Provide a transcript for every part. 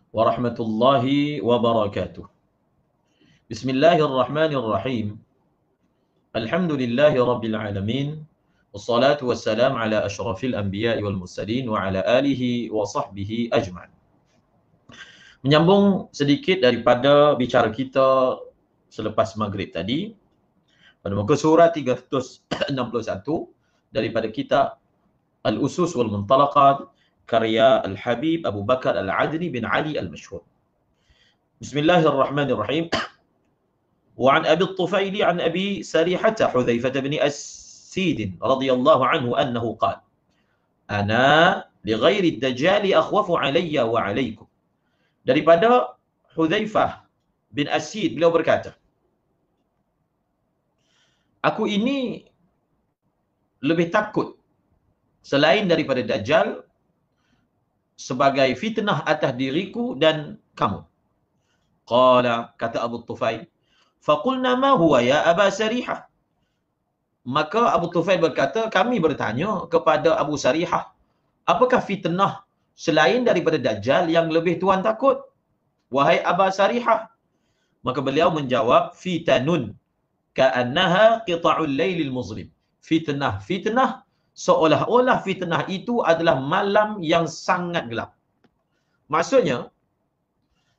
warahmatullahi wabarakatuh. Bismillahirrahmanirrahim. Alhamdulillahi rabbil alamin. Wassalatu wassalam ala asyrafil anbiya'i wal mursalin wa ala alihi wa sahbihi ajma'in. Menyambung sedikit daripada bicara kita selepas maghrib tadi, pada muka surah 361 daripada kitab Al-Usus wal Muntalaqat karya Al-Habib Abu Bakar Al-Adni bin Ali Al-Mashhur. Bismillahirrahmanirrahim. Wa an Abi Tufail an Abi Sarihata Hudzaifah bin As-Sid radhiyallahu anhu annahu qala ana li ghairi ad-dajjal akhwafu alayya wa alaykum. Daripada Hudzaifah bin As-Sid, beliau berkata, aku ini lebih takut selain daripada Dajjal sebagai fitnah atas diriku dan kamu. Qala, kata Abu Tufail, faqulna ma huwa ya Aba Sarihah. Maka Abu Tufail berkata, kami bertanya kepada Abu Sarihah, apakah fitnah selain daripada Dajjal yang lebih Tuhan takut, wahai Aba Sarihah? Maka beliau menjawab, fitanun ka'annaha qita'ul lailil muzlim. Fitnah seolah-olah fitnah itu adalah malam yang sangat gelap. Maksudnya,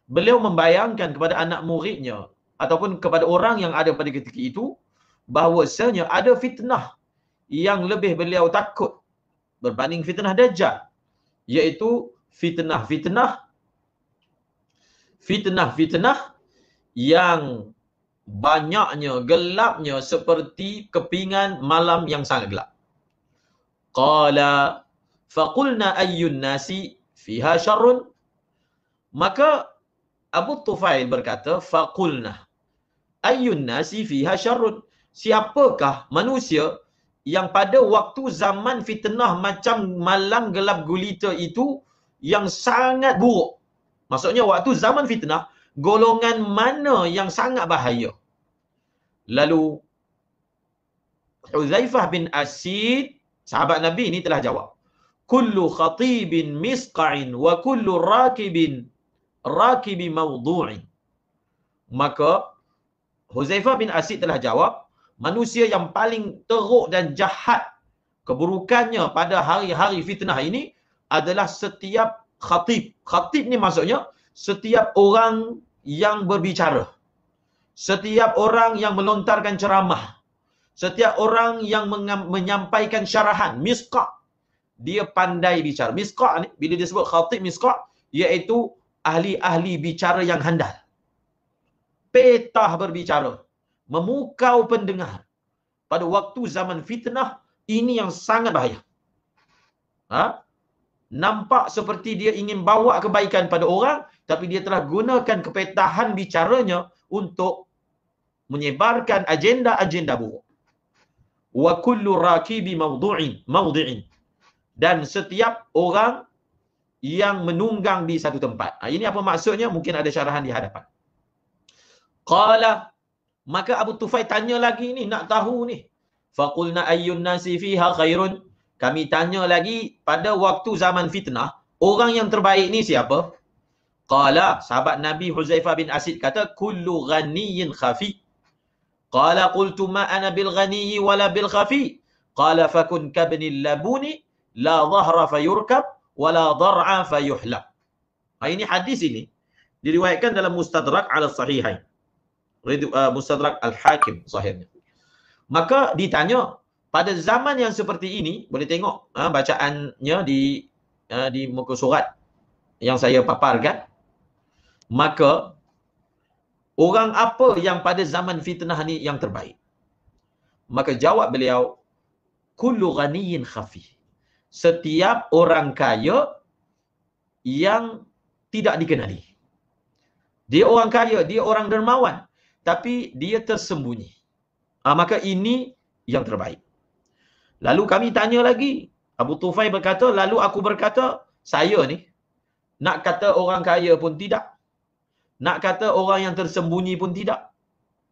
beliau membayangkan kepada anak muridnya ataupun kepada orang yang ada pada ketika itu bahawasanya ada fitnah yang lebih beliau takut berbanding fitnah Dajjal, iaitu fitnah yang banyaknya, gelapnya seperti kepingan malam yang sangat gelap. Qala faqulna ayyun nasi fiha syarrun. Maka Abu Tufail berkata, faqulna ayyun nasi fiha syarrun. Siapakah manusia yang pada waktu zaman fitnah macam malam gelap gulita itu yang sangat buruk? Maksudnya waktu zaman fitnah, golongan mana yang sangat bahaya? Lalu Hudzaifah bin As-Sid, sahabat Nabi ini, telah jawab, kullu khatibin misqa'in wa kullu rakibi mawdu'in. Maka Hudzaifah bin As-Sid telah jawab, manusia yang paling teruk dan jahat keburukannya pada hari-hari fitnah ini adalah setiap khatib. Khatib ni maksudnya setiap orang yang berbicara, setiap orang yang melontarkan ceramah, setiap orang yang menyampaikan syarahan. Misqa', dia pandai bicara. Misqa' ni, bila dia sebut khatib misqa', iaitu ahli-ahli bicara yang handal. Petah berbicara, memukau pendengar. Pada waktu zaman fitnah, ini yang sangat bahaya. Nampak seperti dia ingin bawa kebaikan pada orang, tapi dia telah gunakan kepetahan bicaranya untuk menyebarkan agenda-agenda buruk. Wa kullu rakibi mawdi'in. Dan setiap orang yang menunggang di satu tempat. Ini apa maksudnya? Mungkin ada syarahan di hadapan. Qala, maka Abu Tufail tanya lagi ni, nak tahu ni. Faqulna ayyun nasi fiha khairun. Kami tanya lagi, pada waktu zaman fitnah, orang yang terbaik ni siapa? Qala, sahabat Nabi Hudzaifah bin As-Sid kata, kullu ghaniyyin khafi. Qala qultu ma ana bil ghaniyyi wala bil khafi. Qala fakun kabnil labuni la dhahra fayurkab wala dar'a fayuhlab. Ini hadis ini diriwayatkan dalam Mustadrak ala Sahihain. Mustadrak Al-Hakim sahihnya. Maka ditanya, pada zaman yang seperti ini, boleh tengok bacaannya di muka surat yang saya paparkan. Maka orang apa yang pada zaman fitnah ni yang terbaik? Maka jawab beliau, kullu ghaniyyin khafi. Setiap orang kaya yang tidak dikenali. Dia orang kaya, dia orang dermawan, tapi dia tersembunyi. Maka ini yang terbaik. Lalu kami tanya lagi. Abu Tufail berkata, lalu aku berkata, saya ni nak kata orang kaya pun tidak, nak kata orang yang tersembunyi pun tidak.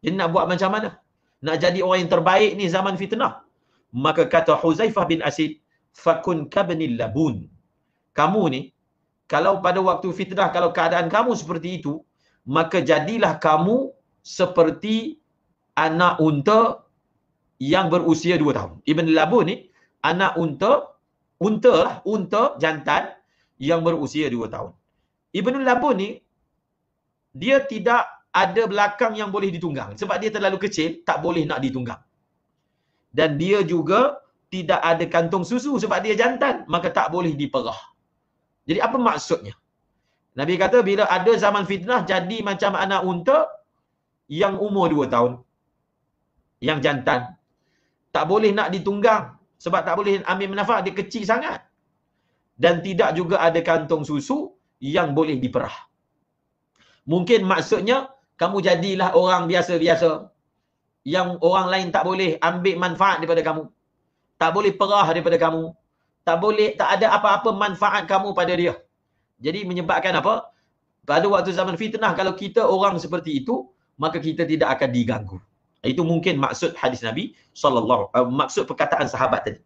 Jadi nak buat macam mana? Nak jadi orang yang terbaik ni zaman fitnah? Maka kata Hudzaifah bin As-Sid, fakun kabnil labun. Kamu ni kalau pada waktu fitnah, kalau keadaan kamu seperti itu, maka jadilah kamu seperti anak unta yang berusia 2 tahun. Ibn Labun ni, anak unta jantan yang berusia 2 tahun. Ibn Labun ni, dia tidak ada belakang yang boleh ditunggang. Sebab dia terlalu kecil, tak boleh nak ditunggang. Dan dia juga tidak ada kantung susu sebab dia jantan, maka tak boleh diperah. Jadi apa maksudnya? Nabi kata bila ada zaman fitnah, jadi macam anak unta yang umur 2 tahun. Yang jantan. Tak boleh nak ditunggang. Sebab tak boleh ambil manfaat, dia kecil sangat. Dan tidak juga ada kantong susu yang boleh diperah. Mungkin maksudnya, kamu jadilah orang biasa-biasa. Yang orang lain tak boleh ambil manfaat daripada kamu. Tak boleh perah daripada kamu. Tak ada apa-apa manfaat kamu pada dia. Jadi menyebabkan apa? Pada waktu zaman fitnah, kalau kita orang seperti itu, maka kita tidak akan diganggu. Itu mungkin maksud hadis Nabi maksud perkataan sahabat tadi.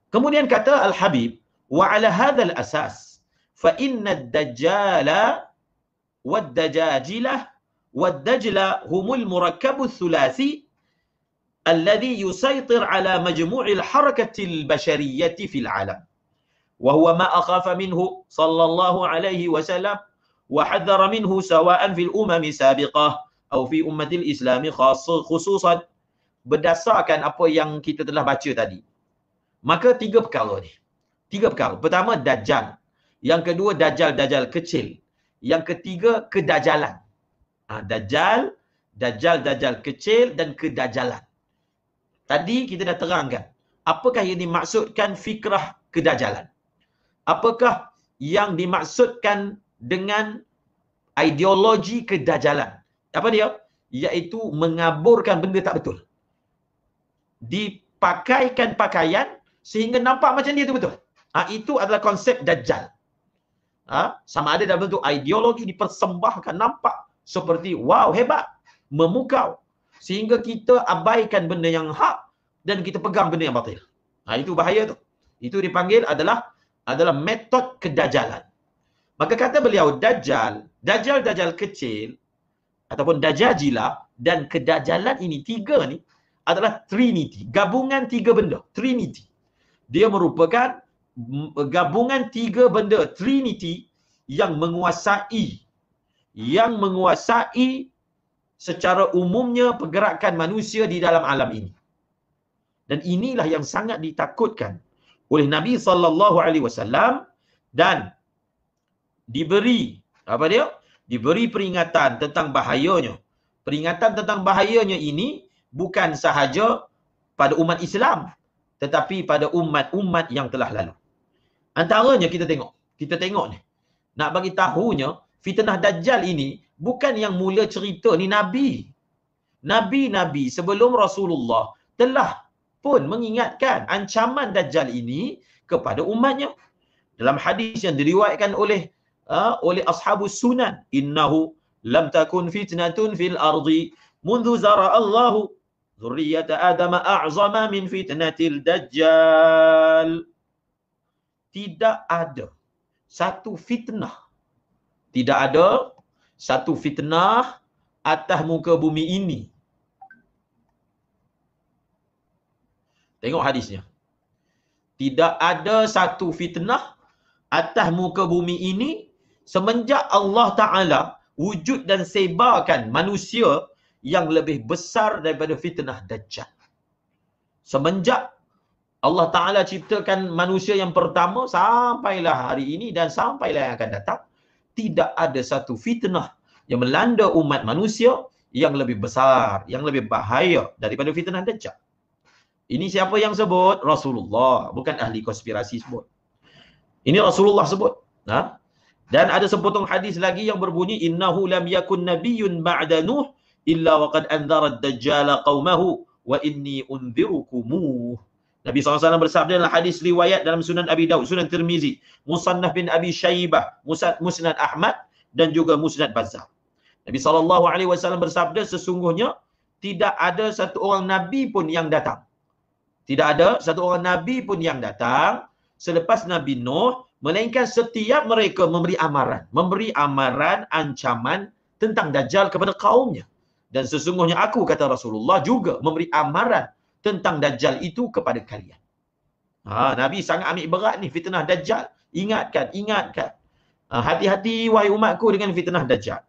Kemudian kata Al-Habib, wa ala hadzal asas fa inna ad-dajjala wad-dajajilah wad-dajla humul murakkabu thulathi alladhi yusaytir ala majmu'il harakatil bashariyyati fil alam. Wa huwa ma akhafa minhu sallallahu alaihi wasallam wa hadzara minhu sawa'an fil umami sabiqah atau fi ummatil islami khususan, berdasarkan apa yang kita telah baca tadi. Maka 3 perkara ni. 3 perkara. Pertama, Dajjal. Yang kedua, Dajjal kecil. Yang ketiga, kedajalan. Dajjal kecil dan kedajalan. Tadi kita dah terangkan. Apakah yang dimaksudkan fikrah kedajalan? Apakah yang dimaksudkan dengan ideologi kedajalan? Apa dia? Iaitu mengaburkan benda tak betul. Dipakaikan pakaian sehingga nampak macam dia tu betul. Itu adalah konsep Dajjal. Sama ada dalam bentuk ideologi, dipersembahkan, nampak seperti wow, hebat, memukau, sehingga kita abaikan benda yang hak dan kita pegang benda yang batil. Itu bahaya tu. Itu dipanggil adalah metod kedajalan. Maka kata beliau, Dajjal kecil ataupun Dajajilah dan kedajalan ini, 3 ni adalah Trinity, gabungan 3 benda, Trinity. Dia merupakan gabungan 3 benda, Trinity, yang menguasai secara umumnya pergerakan manusia di dalam alam ini. Dan inilah yang sangat ditakutkan oleh Nabi SAW, dan diberi diberi peringatan tentang bahayanya. Peringatan tentang bahayanya ini bukan sahaja pada umat Islam, tetapi pada umat-umat yang telah lalu. Antaranya kita tengok ni. Nak bagi tahunya, fitnah Dajjal ini bukan yang mula cerita ni Nabi. Nabi-Nabi sebelum Rasulullah telah pun mengingatkan ancaman Dajjal ini kepada umatnya. Dalam hadis yang diriwayatkan oleh ashabus sunan, innahu lam takun fitnatun fil ardi mundu zara Allahu dzurriyyata Adam a'zama min fitnatil Dajjal. Tidak ada satu fitnah atas muka bumi ini. Tengok hadisnya. Tidak ada satu fitnah atas muka bumi ini semenjak Allah Ta'ala wujud dan sebarkan manusia yang lebih besar daripada fitnah Dajjal. Semenjak Allah Ta'ala ciptakan manusia yang pertama sampailah hari ini dan sampailah yang akan datang, tidak ada satu fitnah yang melanda umat manusia yang lebih besar, yang lebih bahaya daripada fitnah Dajjal. Ini siapa yang sebut? Rasulullah, bukan ahli konspirasi sebut. Ini Rasulullah sebut. Dan ada sepotong hadis lagi yang berbunyi, innahu lam yakun nabiyyun ba'da Nuh illa waqad anzara ad-dajjal qaumahu wa inni unzirukumuh. Nabi SAW bersabda dalam hadis riwayat dalam Sunan Abi Daud, Sunan Tirmizi, Musannaf bin Abi Shaybah, Musnad Ahmad dan juga Musnad Bazzar. Nabi SAW bersabda, sesungguhnya tidak ada satu orang nabi pun yang datang. Tidak ada satu orang nabi pun yang datang selepas Nabi Nuh Melainkan setiap mereka memberi amaran, ancaman tentang Dajjal kepada kaumnya. Dan sesungguhnya aku, kata Rasulullah, juga memberi amaran tentang Dajjal itu kepada kalian. Nabi sangat ambil berat ni fitnah Dajjal. Ingatkan. Hati-hati wahai umatku dengan fitnah Dajjal.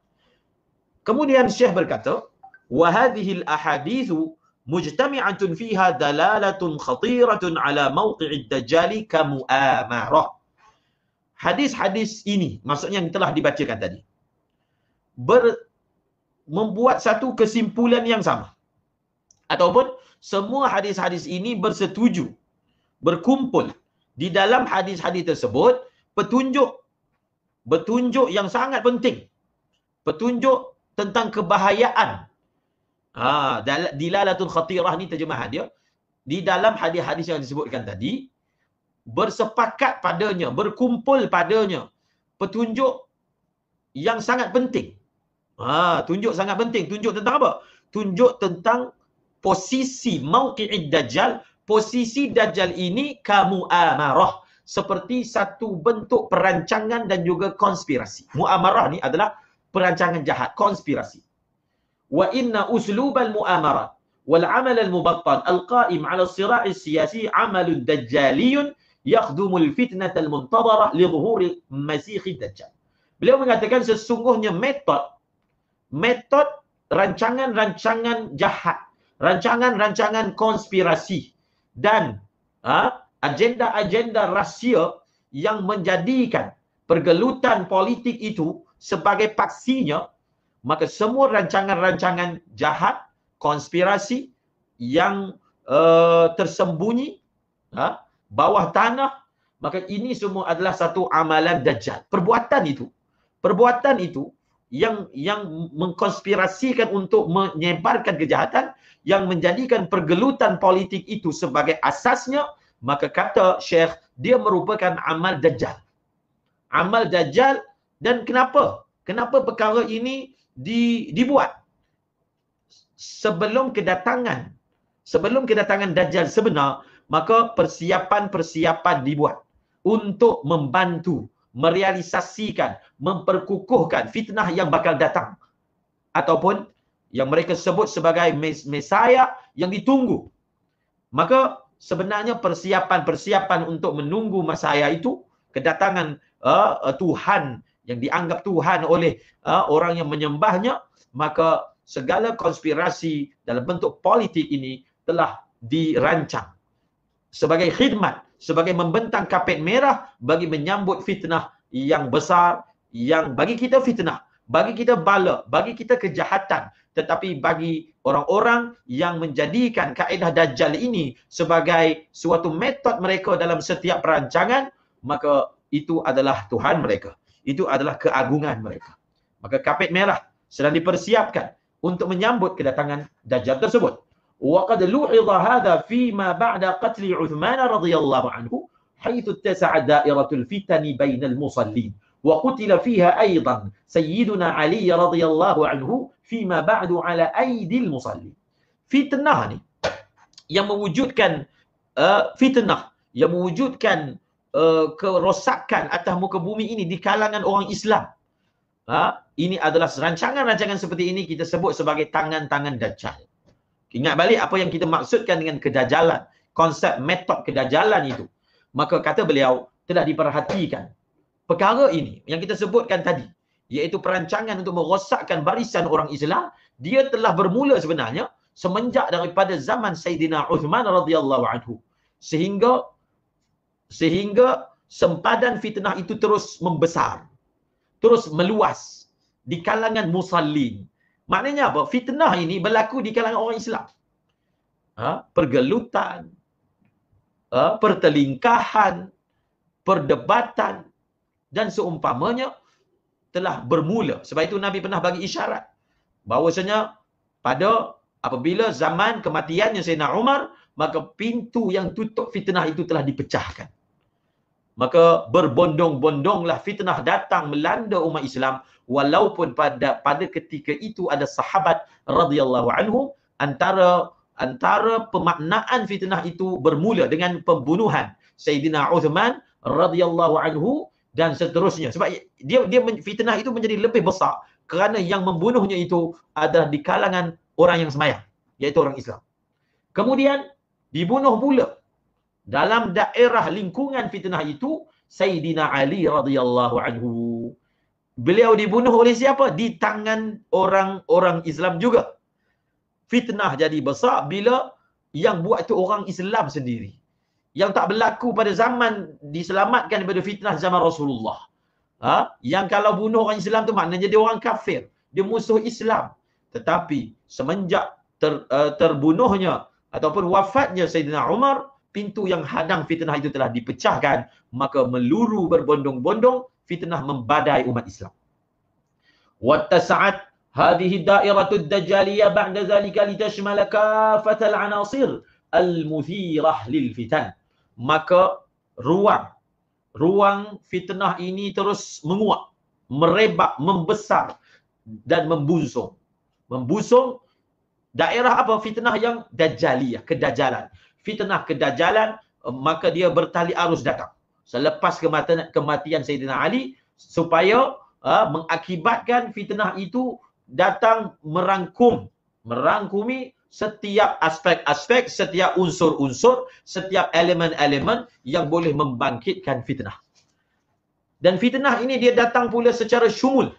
Kemudian Syekh berkata, wa hadhihi al-ahadithu mujtami'atun fiha dalalatun khatiratun ala mawqi'id dajjali ka mu'amarah. Hadis-hadis ini, maksudnya yang telah dibacakan tadi, membuat satu kesimpulan yang sama. Ataupun semua hadis-hadis ini berkumpul di dalam hadis-hadis tersebut petunjuk yang sangat penting. Petunjuk tentang kebahayaan. Dilalatul khatirah ni terjemahan dia. Di dalam hadis-hadis yang disebutkan tadi, bersepakat padanya, berkumpul padanya petunjuk yang sangat penting. Tunjuk sangat penting. Tunjuk tentang apa? Tunjuk tentang posisi mauqi'id dajjal. Posisi Dajjal ini kamu'amarah, seperti satu bentuk perancangan dan juga konspirasi. Mu'amarah ni adalah perancangan jahat, konspirasi. Wa inna uslubal mu'amarat wal amal al-mubattal al-qa'im 'ala as-sira' as-siyasi 'amalun dajjaliyun yakhdumul fitnatal muntadarah li dhuhuri masiihid dajjal. Beliau mengatakan sesungguhnya metod rancangan-rancangan jahat, rancangan-rancangan konspirasi dan agenda-agenda rahsia yang menjadikan pergelutan politik itu sebagai paksinya, maka semua rancangan-rancangan jahat, konspirasi yang tersembunyi bawah tanah, maka ini semua adalah satu amalan Dajjal. Perbuatan itu yang mengkonspirasikan untuk menyebarkan kejahatan, yang menjadikan pergelutan politik itu sebagai asasnya, maka kata Syekh, dia merupakan amal Dajjal. Amal Dajjal. Dan kenapa? Kenapa perkara ini dibuat? Sebelum kedatangan Dajjal sebenar, maka persiapan dibuat untuk membantu, merealisasikan, memperkukuhkan fitnah yang bakal datang. Ataupun yang mereka sebut sebagai Mesiah yang ditunggu. Maka sebenarnya persiapan untuk menunggu Mesiah itu, kedatangan Tuhan yang dianggap Tuhan oleh orang yang menyembahnya, maka segala konspirasi dalam bentuk politik ini telah dirancang sebagai khidmat, sebagai membentang kapet merah bagi menyambut fitnah yang besar, yang bagi kita fitnah, bagi kita bala, bagi kita kejahatan. Tetapi bagi orang-orang yang menjadikan kaedah Dajjal ini sebagai suatu metod mereka dalam setiap perancangan, maka itu adalah Tuhan mereka. Itu adalah keagungan mereka. Maka kapet merah sedang dipersiapkan untuk menyambut kedatangan Dajjal tersebut. وقد لوحظ هذا فيما بعد قتل عثمان رضي الله عنه حيث اتسعت دائرة الفتن بين المصلين وقتل فيها أيضا سيدنا علي رضي الله عنه فيما بعد على أيدي المصلين. Fitnah ni yang mewujudkan kerosakan atas muka bumi ini di kalangan orang Islam. Ini adalah rancangan-rancangan seperti ini kita sebut sebagai tangan-tangan Dajjal. Ingat balik apa yang kita maksudkan dengan kedajalan, konsep metod kedajalan itu. Maka kata beliau telah diperhatikan perkara ini yang kita sebutkan tadi, iaitu perancangan untuk merosakkan barisan orang Islam, dia telah bermula sebenarnya semenjak daripada zaman Sayyidina Uthman radhiyallahu anhu, sehingga sempadan fitnah itu terus membesar, terus meluas di kalangan musallin. Maknanya apa? Fitnah ini berlaku di kalangan orang Islam. Pergelutan, pertelingkahan, perdebatan dan seumpamanya telah bermula. Sebab itu Nabi pernah bagi isyarat bahawasanya apabila zaman kematiannya Sayyidina Umar, maka pintu yang tutup fitnah itu telah dipecahkan. Maka berbondong-bondonglah fitnah datang melanda umat Islam, walaupun pada ketika itu ada sahabat radhiyallahu anhum. Antara pemaknaan fitnah itu bermula dengan pembunuhan Sayyidina Uthman radhiyallahu anhu dan seterusnya. Sebab dia fitnah itu menjadi lebih besar kerana yang membunuhnya itu adalah di kalangan orang yang sembahyang, iaitu orang Islam. Kemudian dibunuh pula dalam daerah lingkungan fitnah itu Sayyidina Ali radhiyallahu anhu. Beliau dibunuh oleh siapa? Di tangan orang-orang Islam juga. Fitnah jadi besar bila yang buat itu orang Islam sendiri. Yang tak berlaku pada zaman diselamatkan daripada fitnah zaman Rasulullah. Yang kalau bunuh orang Islam tu maknanya dia orang kafir. Dia musuh Islam. Tetapi semenjak terbunuhnya ataupun wafatnya Sayyidina Umar, pintu yang hadang fitnah itu telah dipecahkan. Maka meluru berbondong-bondong, fitnah membadai umat Islam. Wattasa'at هذه الدائرة الدجالية بعد ذلك لتشمل كافة العناصر المثيرة للفتن. Maka ruang fitnah ini terus menguat, merebak, membesar dan membusung. Membusung daerah apa? Fitnah yang dajaliyah, kedajalan. Fitnah kedajalan, maka dia bertali arus datang. Selepas kematian Sayyidina Ali, supaya mengakibatkan fitnah itu datang merangkumi setiap aspek-aspek, setiap unsur-unsur, setiap elemen-elemen yang boleh membangkitkan fitnah. Dan fitnah ini dia datang pula secara syumul.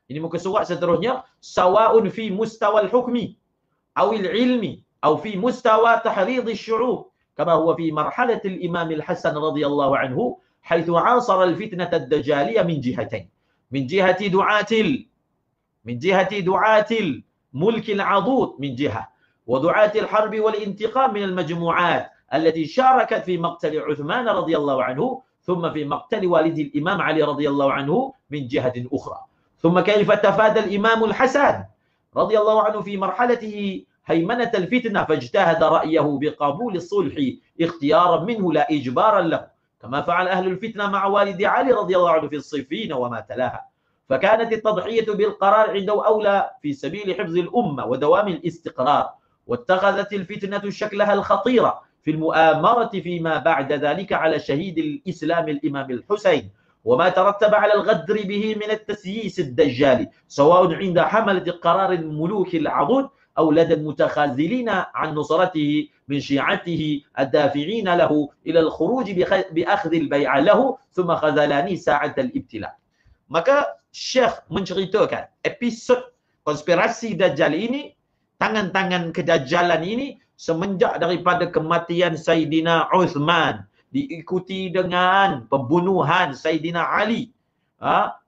Ini muka surat seterusnya. Sawa'un fi mustawal hukmi awil ilmi aw fi mustawa tahrid asy-syu'ub kama huwa fi marhalat al-Imam al-Hasan radhiyallahu anhu haitsu 'asara al-fitnah ad-dajaliyah min jihatain. من جهة دعاة الملك العضوض من جهة، ودعاة الحرب والانتقام من المجموعات التي شاركت في مقتل عثمان رضي الله عنه، ثم في مقتل والد الإمام علي رضي الله عنه من جهة أخرى. ثم كيف تفادى الإمام الحسن رضي الله عنه في مرحلته هيمنة الفتنة فاجتهد رأيه بقبول الصلح اختيارا منه لا إجبارا له، كما فعل أهل الفتنة مع والد علي رضي الله عنه في الصفين وما تلاها. فكانت التضحية بالقرار عنده أولى في سبيل حفظ الأمة ودوام الاستقرار. واتخذت الفتنة شكلها الخطيرة في المؤامرة فيما بعد ذلك على شهيد الإسلام الإمام الحسين وما ترتب على الغدر به من التسييس الدجالي، سواء عند حملة قرار الملوك العضد أو لدى المتخاذلين عن نصرته من شيعته الدافعين له إلى الخروج بأخذ البيعة له ثم خذلاني ساعة الابتلاء. Maka Syekh menceritakan episod konspirasi Dajjal ini, tangan-tangan kedajalan ini semenjak daripada kematian Sayyidina Uthman diikuti dengan pembunuhan Sayyidina Ali.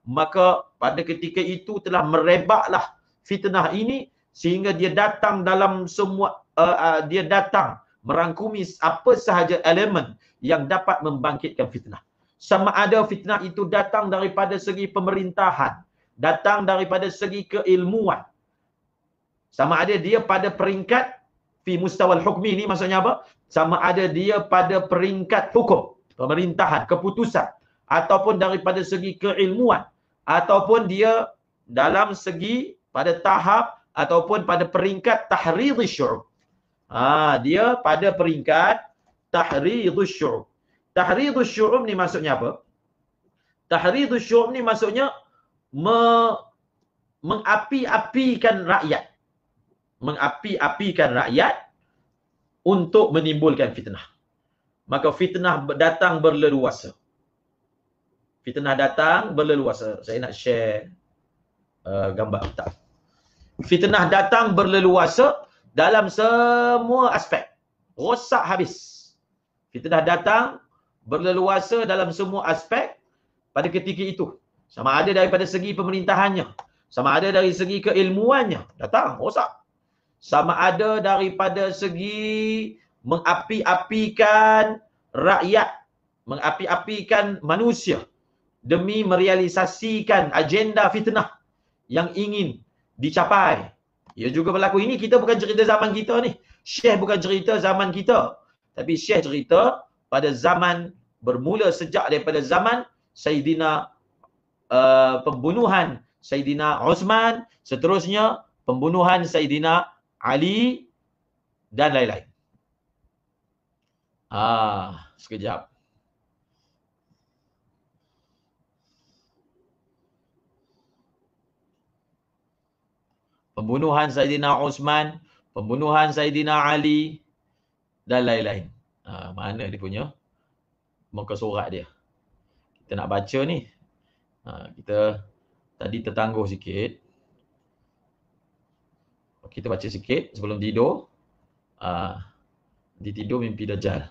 Maka pada ketika itu telah merebaklah fitnah ini sehingga dia datang dalam semua dia datang merangkumi apa sahaja elemen yang dapat membangkitkan fitnah. Sama ada fitnah itu datang daripada segi pemerintahan, datang daripada segi keilmuan. Sama ada dia pada peringkat fi mustawal hukmi, ini maksudnya apa? Sama ada dia pada peringkat hukum, pemerintahan, keputusan, ataupun daripada segi keilmuan, ataupun dia dalam segi pada tahap ataupun pada peringkat tahridhish syu'ub. Dia pada peringkat tahridhish syu'ub. Tahridhish syu'ub ni maksudnya apa? Tahridhish syu'ub ni maksudnya mengapi-apikan rakyat. Mengapi-apikan rakyat untuk menimbulkan fitnah. Maka fitnah datang berleluasa. Fitnah datang berleluasa. Saya nak share gambar tak? Fitnah datang berleluasa dalam semua aspek. Rosak habis. Fitnah datang berleluasa dalam semua aspek pada ketika itu. Sama ada daripada segi pemerintahannya, sama ada dari segi keilmuannya, datang rosak. Sama ada daripada segi mengapi-apikan rakyat, mengapi-apikan manusia demi merealisasikan agenda fitnah yang ingin dicapai. Ia juga berlaku. Ini kita bukan cerita zaman kita ni. Syekh bukan cerita zaman kita. Tapi Syekh cerita pada zaman bermula sejak daripada zaman Sayyidina pembunuhan Sayyidina Uthman, seterusnya pembunuhan Sayyidina Ali dan lain-lain. Sekejap. Pembunuhan Saidina Uthman, pembunuhan Saidina Ali dan lain-lain. Mana dia punya muka surat dia? Kita nak baca ni. Kita tadi tertangguh sikit. Kita baca sikit sebelum tidur. Di tidur mimpi Dajjal.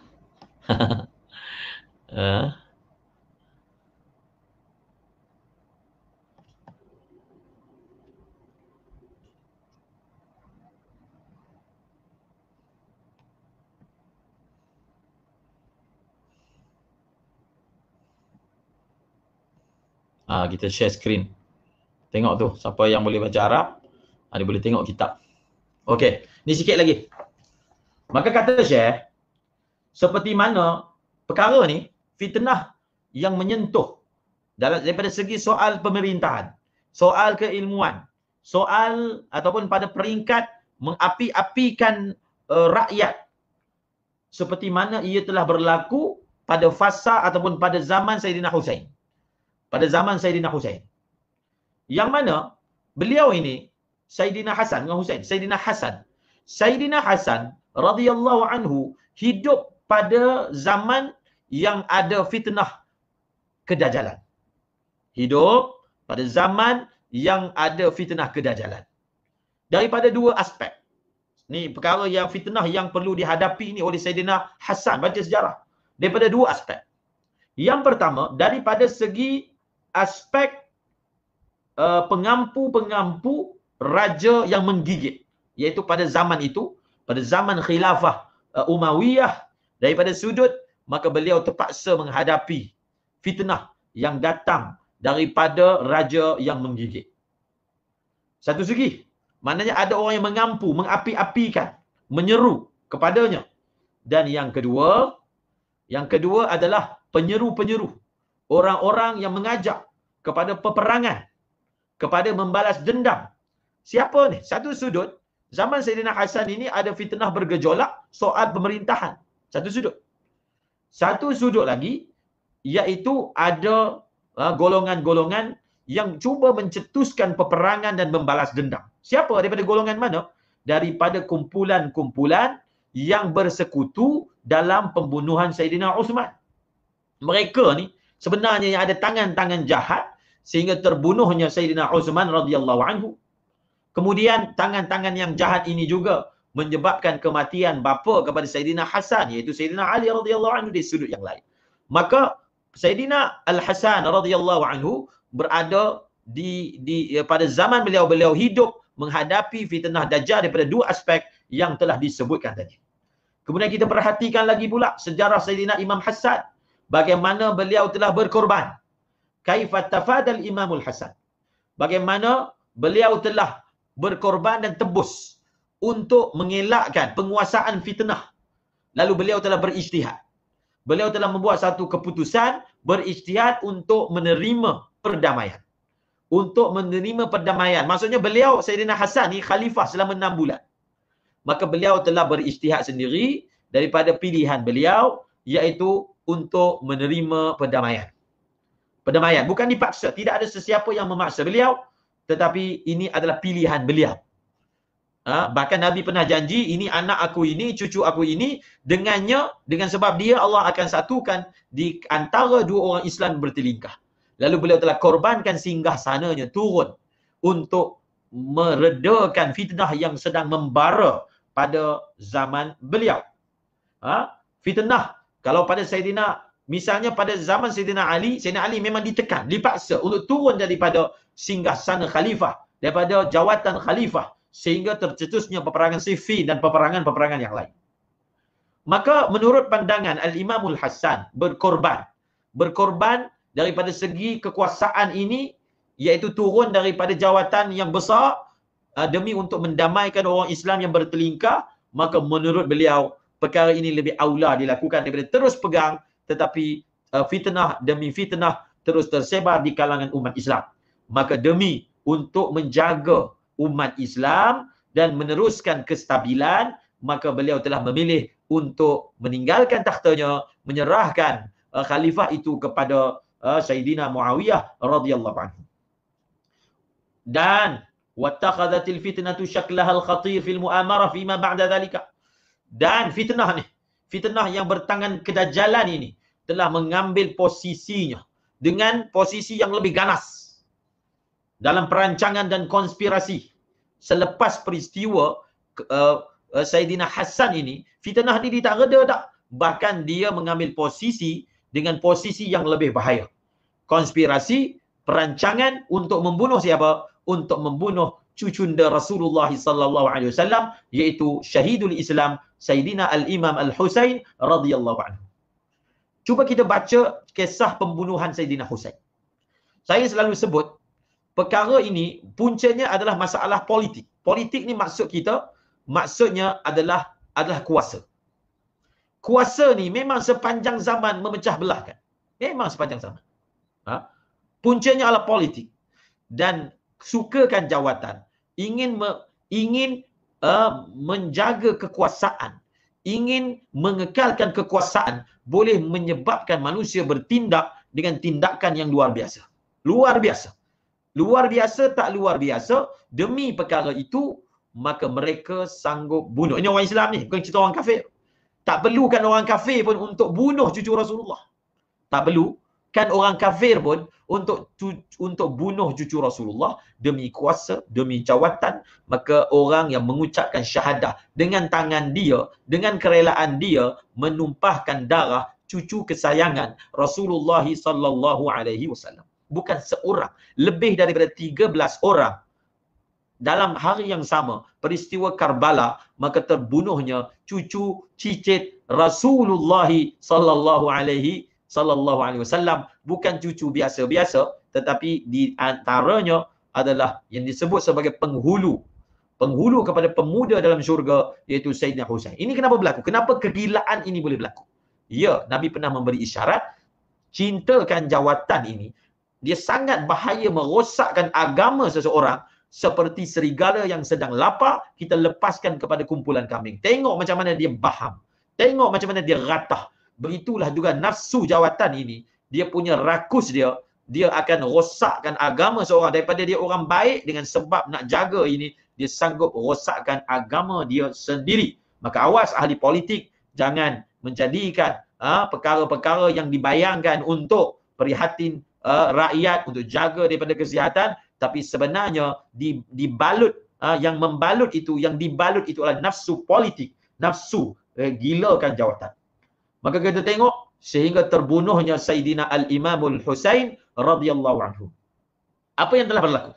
Kita share screen. Tengok tu, siapa yang boleh baca Arab, dia boleh tengok kitab. Okey, ni sikit lagi. Maka kata Syekh, seperti mana perkara ni, fitnah yang menyentuh daripada segi soal pemerintahan, soal keilmuan, soal ataupun pada peringkat mengapi-apikan rakyat, seperti mana ia telah berlaku pada fasa ataupun pada zaman Saidina Husain. Pada zaman Saidina Husain. Yang mana beliau ini, Saidina Hasan dengan Husain, Saidina Hasan radhiyallahu anhu hidup pada zaman yang ada fitnah kedajalan. Hidup pada zaman yang ada fitnah kedajalan. Daripada dua aspek. Ni perkara yang fitnah yang perlu dihadapi ni oleh Saidina Hasan, baca sejarah. Daripada dua aspek. Yang pertama, daripada segi aspek pengampu-pengampu raja yang menggigit, iaitu pada zaman itu, pada zaman khilafah Umayyah, daripada sudut maka beliau terpaksa menghadapi fitnah yang datang daripada raja yang menggigit. Satu segi, maknanya ada orang yang mengampu, mengapi-apikan, menyeru kepadanya. Dan yang kedua adalah penyeru-penyeru, orang-orang yang mengajak kepada peperangan, kepada membalas dendam. Siapa ni? Satu sudut, zaman Saidina Hasan ini ada fitnah bergejolak soal pemerintahan. Satu sudut. Satu sudut lagi, iaitu ada golongan-golongan yang cuba mencetuskan peperangan dan membalas dendam. Siapa? Daripada golongan mana? Daripada kumpulan-kumpulan yang bersekutu dalam pembunuhan Saidina Uthman. Mereka ni sebenarnya yang ada tangan-tangan jahat sehingga terbunuhnya Saidina Uthman radhiyallahu anhu. Kemudian tangan-tangan yang jahat ini juga menyebabkan kematian bapa kepada Saidina Hasan, iaitu Saidina Ali radhiyallahu anhu di sudut yang lain. Maka Saidina Al-Hasan radhiyallahu anhu berada pada zaman beliau hidup menghadapi fitnah Dajjal daripada dua aspek yang telah disebutkan tadi. Kemudian kita perhatikan lagi pula sejarah Saidina Imam Hasan, bagaimana beliau telah berkorban. Kaifa tafadal Imamul Hasan. Bagaimana beliau telah berkorban dan tebus untuk mengelakkan penguasaan fitnah. Lalu beliau telah berijtihad. Beliau telah membuat satu keputusan berijtihad untuk menerima perdamaian. Untuk menerima perdamaian. Maksudnya beliau, Saidina Hasan ni khalifah selama 6 bulan. Maka beliau telah berijtihad sendiri daripada pilihan beliau, iaitu untuk menerima perdamaian. Perdamaian. Bukan dipaksa. Tidak ada sesiapa yang memaksa beliau. Tetapi ini adalah pilihan beliau. Bahkan Nabi pernah janji, ini anak aku ini, cucu aku ini, dengan sebab dia Allah akan satukan di antara dua orang Islam bertelingkah. Lalu beliau telah korbankan singgah sananya turun untuk meredakan fitnah yang sedang membara pada zaman beliau. Fitnah, kalau pada Saidina, misalnya pada zaman Saidina Ali memang ditekan, dipaksa untuk turun daripada singgah sana khalifah, daripada jawatan khalifah, sehingga tercetusnya peperangan Siffin dan peperangan-peperangan yang lain. Maka menurut pandangan Al-Imamul Hasan, berkorban daripada segi kekuasaan ini, iaitu turun daripada jawatan yang besar demi untuk mendamaikan orang Islam yang bertelingkah, maka menurut beliau perkara ini lebih aula dilakukan daripada terus pegang, tetapi fitnah demi fitnah terus tersebar di kalangan umat Islam. Maka demi untuk menjaga umat Islam dan meneruskan kestabilan, maka beliau telah memilih untuk meninggalkan takhtanya, menyerahkan khalifah itu kepada Sayyidina Muawiyah radhiyallahu anhu. Dan wattakhadhatil fitnatu syaklaha al-khatir fil mu'amarah fima ba'da dhalika. Dan fitnah yang bertangan kedajalan ini telah mengambil posisinya dengan posisi yang lebih ganas dalam perancangan dan konspirasi. Selepas peristiwa Sayyidina Hasan ini, fitnah ini tak reda tak. Bahkan dia mengambil posisi dengan posisi yang lebih bahaya. Konspirasi, perancangan untuk membunuh siapa? Untuk membunuh cucunda Rasulullah sallallahu alaihi wasallam, iaitu Syahidul Islam Sayyidina Al-Imam Al-Husain radhiyallahu anhu. Cuba kita baca kisah pembunuhan Sayyidina Husain. Saya selalu sebut perkara ini puncanya adalah masalah politik. Politik ni maksudnya adalah kuasa. Kuasa ni memang sepanjang zaman memecah belahkan. Memang sepanjang zaman. Puncanya adalah politik. Dan sukakan jawatan, ingin menjaga kekuasaan, ingin mengekalkan kekuasaan, boleh menyebabkan manusia bertindak dengan tindakan yang luar biasa. Luar biasa. Luar biasa tak luar biasa, demi perkara itu, maka mereka sanggup bunuh. Ini orang Islam ni, bukan cerita orang kafir. Tak perlukan orang kafir pun untuk bunuh cucu Rasulullah. Tak perlu kan orang kafir pun untuk bunuh cucu Rasulullah demi kuasa, demi jawatan. Maka orang yang mengucapkan syahadah dengan tangan dia, dengan kerelaan dia, menumpahkan darah cucu kesayangan Rasulullah sallallahu alaihi wasallam. Bukan seorang, lebih daripada 13 orang dalam hari yang sama, peristiwa Karbala, maka terbunuhnya cucu cicit Rasulullah sallallahu alaihi wasallam. Bukan cucu biasa-biasa, tetapi di antaranya adalah yang disebut sebagai penghulu kepada pemuda dalam syurga, iaitu Sayyidina Husain. Ini kenapa berlaku? Kenapa kegilaan ini boleh berlaku? Ya, Nabi pernah memberi isyarat, cintakan jawatan ini, dia sangat bahaya merosakkan agama seseorang. Seperti serigala yang sedang lapar, kita lepaskan kepada kumpulan kambing. Tengok macam mana dia baham. Tengok macam mana dia ratah. Begitulah juga nafsu jawatan ini. Dia punya rakus dia akan rosakkan agama seorang. Daripada dia orang baik, dengan sebab nak jaga ini, dia sanggup rosakkan agama dia sendiri. Maka awas ahli politik, jangan menjadikan perkara-perkara yang dibayangkan untuk prihatin rakyat, untuk jaga daripada kesihatan, tapi sebenarnya dibalut, yang dibalut itu adalah nafsu politik, nafsu gilakan jawatan. Maka kita tengok sehingga terbunuhnya Sayyidina Al-Imamul Husain radhiyallahu anhu. Apa yang telah berlaku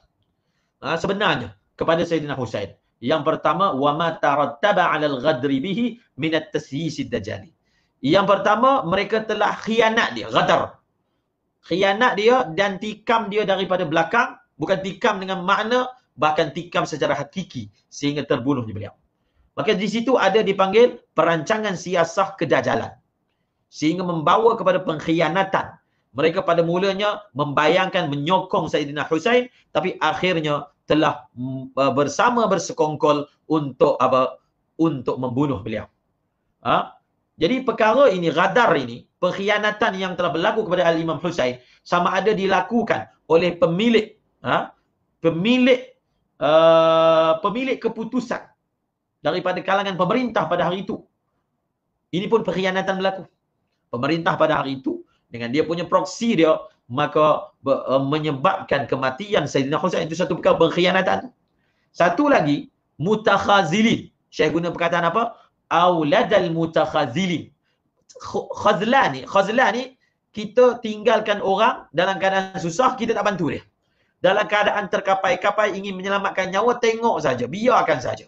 sebenarnya kepada Sayyidina Husain? Yang pertama, wa ma tarattaba 'ala al-ghadri bihi min at-tasyis ad-dajjali. Yang pertama, mereka telah khianat dia, ghadar. Khianat dia dan tikam dia daripada belakang. Bukan tikam dengan makna, bahkan tikam secara hakiki sehingga terbunuhnya beliau. Maka di situ ada dipanggil perancangan siasah kedajalan, sehingga membawa kepada pengkhianatan. Mereka pada mulanya membayangkan menyokong Sayyidina Husain, tapi akhirnya telah bersama bersekongkol untuk membunuh beliau. Jadi perkara ini, ghadar ini, pengkhianatan yang telah berlaku kepada Al-Imam Husain, sama ada dilakukan oleh pemilik keputusan daripada kalangan pemerintah pada hari itu. Ini pun pengkhianatan berlaku. Pemerintah pada hari itu dengan dia punya proksi dia, maka menyebabkan kematian Sayyidina Husain. Itu satu perkara pengkhianatan. Satu lagi, mutakhazilin. Syekh guna perkataan apa? Auladal mutakhazilin. Khazlan ni kita tinggalkan orang dalam keadaan susah, kita tak bantu dia. Dalam keadaan terkapai-kapai ingin menyelamatkan nyawa, tengok saja, biarkan saja.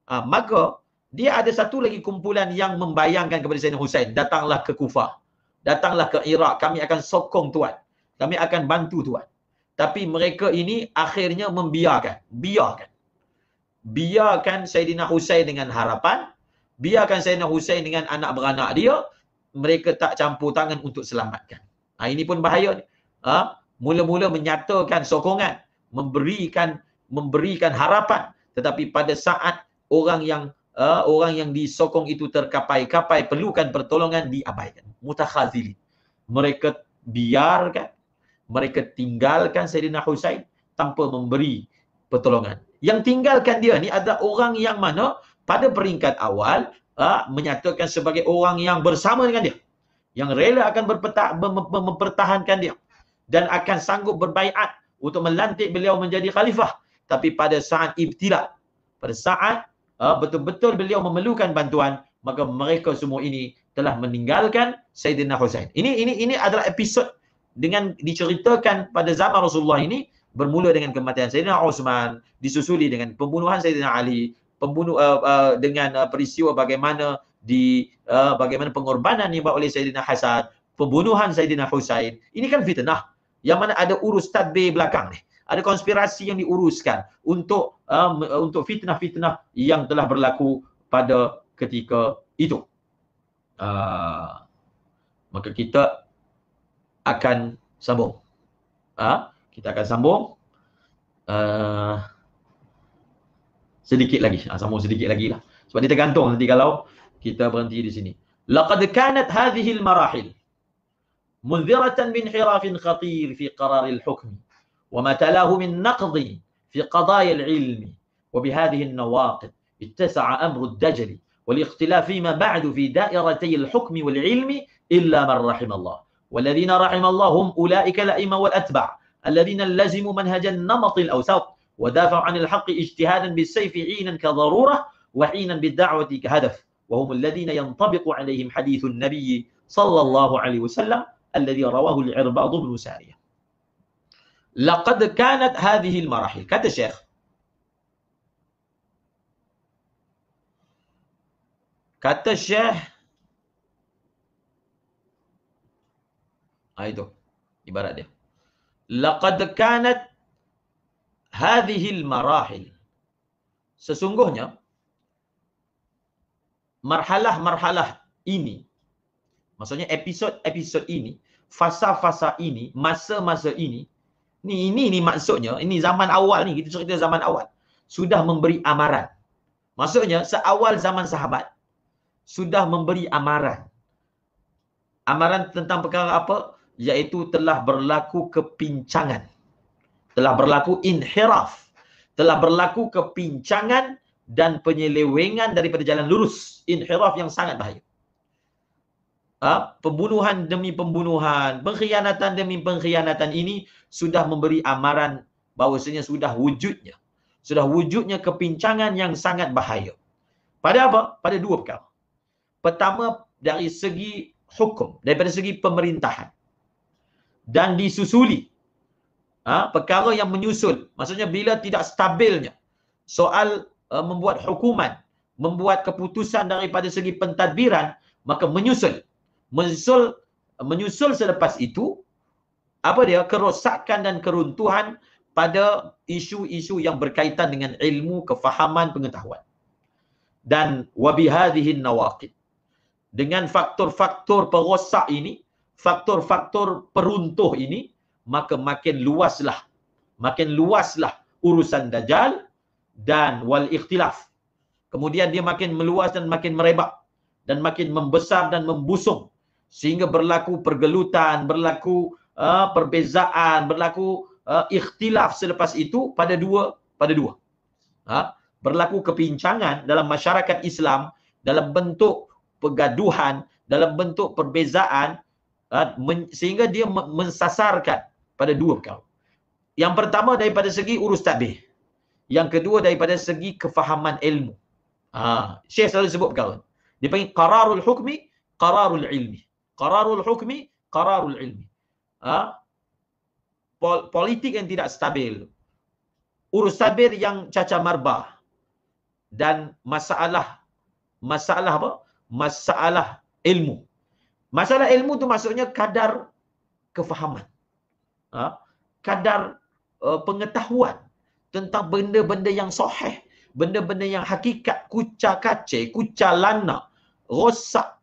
Maka dia ada satu lagi kumpulan yang membayangkan kepada Sayyidina Husain, datanglah ke Kufah, datanglah ke Iraq, kami akan sokong tuan, kami akan bantu tuan. Tapi mereka ini akhirnya biarkan Sayyidina Husain dengan harapan, biarkan Sayyidina Husain dengan anak beranak dia, mereka tak campur tangan untuk selamatkan. Ini pun bahaya. Mula-mula menyatakan sokongan, memberikan harapan, tetapi pada saat orang yang orang yang disokong itu terkapai-kapai, perlukan pertolongan, diabaikan. Mutakhazilin. Mereka biarkan, mereka tinggalkan Sayyidina Husain tanpa memberi pertolongan. Yang tinggalkan dia ni adalah orang yang mana pada peringkat awal menyatakan sebagai orang yang bersama dengan dia, yang rela akan mempertahankan dia dan akan sanggup berbaiat untuk melantik beliau menjadi khalifah. Tapi pada saat ibtila, pada saat betul-betul beliau memerlukan bantuan, maka mereka semua ini telah meninggalkan Sayyidina Husain. Ini adalah episod dengan diceritakan pada zaman Rasulullah ini, bermula dengan kematian Sayyidina Uthman, disusuli dengan pembunuhan Sayyidina Ali, dengan peristiwa bagaimana bagaimana pengorbanan yang dibuat oleh Sayyidina Hasan, pembunuhan Sayyidina Husain. Ini kan fitnah yang mana ada urus tadbir belakang ni. Ada konspirasi yang diuruskan untuk fitnah-fitnah yang telah berlaku pada ketika itu. Maka kita akan sambung. Kita akan sambung sedikit lagi. Sambung sedikit lagi lah. Sebab dia tergantung nanti kalau kita berhenti di sini. Laqad kanat hadhihi al-marahil munziratan binhirafin khatir fi qarar al-hukm wa ma talahu min naqd fi qadaya al-ilm wa bihadhihi an-nawaqid ittasa'a amru ad-dajali والاختلاف فيما بعد في دائرتي الحكم والعلم إلا من رحم الله والذين رحم الله هم أولئك الأئمة والأتباع الذين لزموا منهج النمط الأوسط ودافعوا عن الحق اجتهادا بالسيف حينا كضرورة وحينا بالدعوة كهدف وهم الذين ينطبق عليهم حديث النبي صلى الله عليه وسلم الذي رواه العرباض بن سارية. لقد كانت هذه المراحل kata Syekh, itu ibarat dia. Laqad kanat hadhihi al-marahil, sesungguhnya marhalah-marhalah ini, maksudnya episod-episod ini, fasa-fasa ini, masa-masa ini, ini maksudnya, ini zaman awal ni, kita cerita zaman awal, sudah memberi amaran. Maksudnya seawal zaman sahabat sudah memberi amaran. Amaran tentang perkara apa? Iaitu telah berlaku kepincangan, telah berlaku inhiraf, telah berlaku kepincangan dan penyelewengan daripada jalan lurus. Inhiraf yang sangat bahaya. Pembunuhan demi pembunuhan, pengkhianatan demi pengkhianatan ini sudah memberi amaran bahawasanya sudah wujudnya kepincangan yang sangat bahaya. Pada apa? Pada dua perkara. Pertama, dari segi hukum, daripada segi pemerintahan. Dan disusuli perkara yang menyusul, maksudnya bila tidak stabilnya soal membuat hukuman, membuat keputusan daripada segi pentadbiran, maka menyusul selepas itu kerosakan dan keruntuhan pada isu-isu yang berkaitan dengan ilmu, kefahaman, pengetahuan. Dan wabihadhihi nawaqid, dengan faktor-faktor perosak ini, faktor-faktor peruntuh ini, maka makin luaslah urusan Dajjal dan wal ikhtilaf. Kemudian dia makin meluas dan makin merebak dan makin membesar dan membusung, sehingga berlaku pergelutan, berlaku perbezaan, berlaku ikhtilaf selepas itu pada dua. Berlaku kepincangan dalam masyarakat Islam dalam bentuk pergaduhan, dalam bentuk perbezaan, sehingga dia mensasarkan pada dua perkara. Yang pertama daripada segi urus tadbir, yang kedua daripada segi kefahaman ilmu. Syekh selalu sebut perkara. Dia panggil qararul hukmi, qararul ilmi. Qararul hukmi, qararul ilmi. Politik yang tidak stabil, urus tadbir yang cacar marbah, dan masalah apa? Masalah ilmu. Masalah ilmu tu maksudnya kadar kefahaman, kadar pengetahuan tentang benda-benda yang sahih, benda-benda yang hakikat, kucar kacir, kucar lana, rosak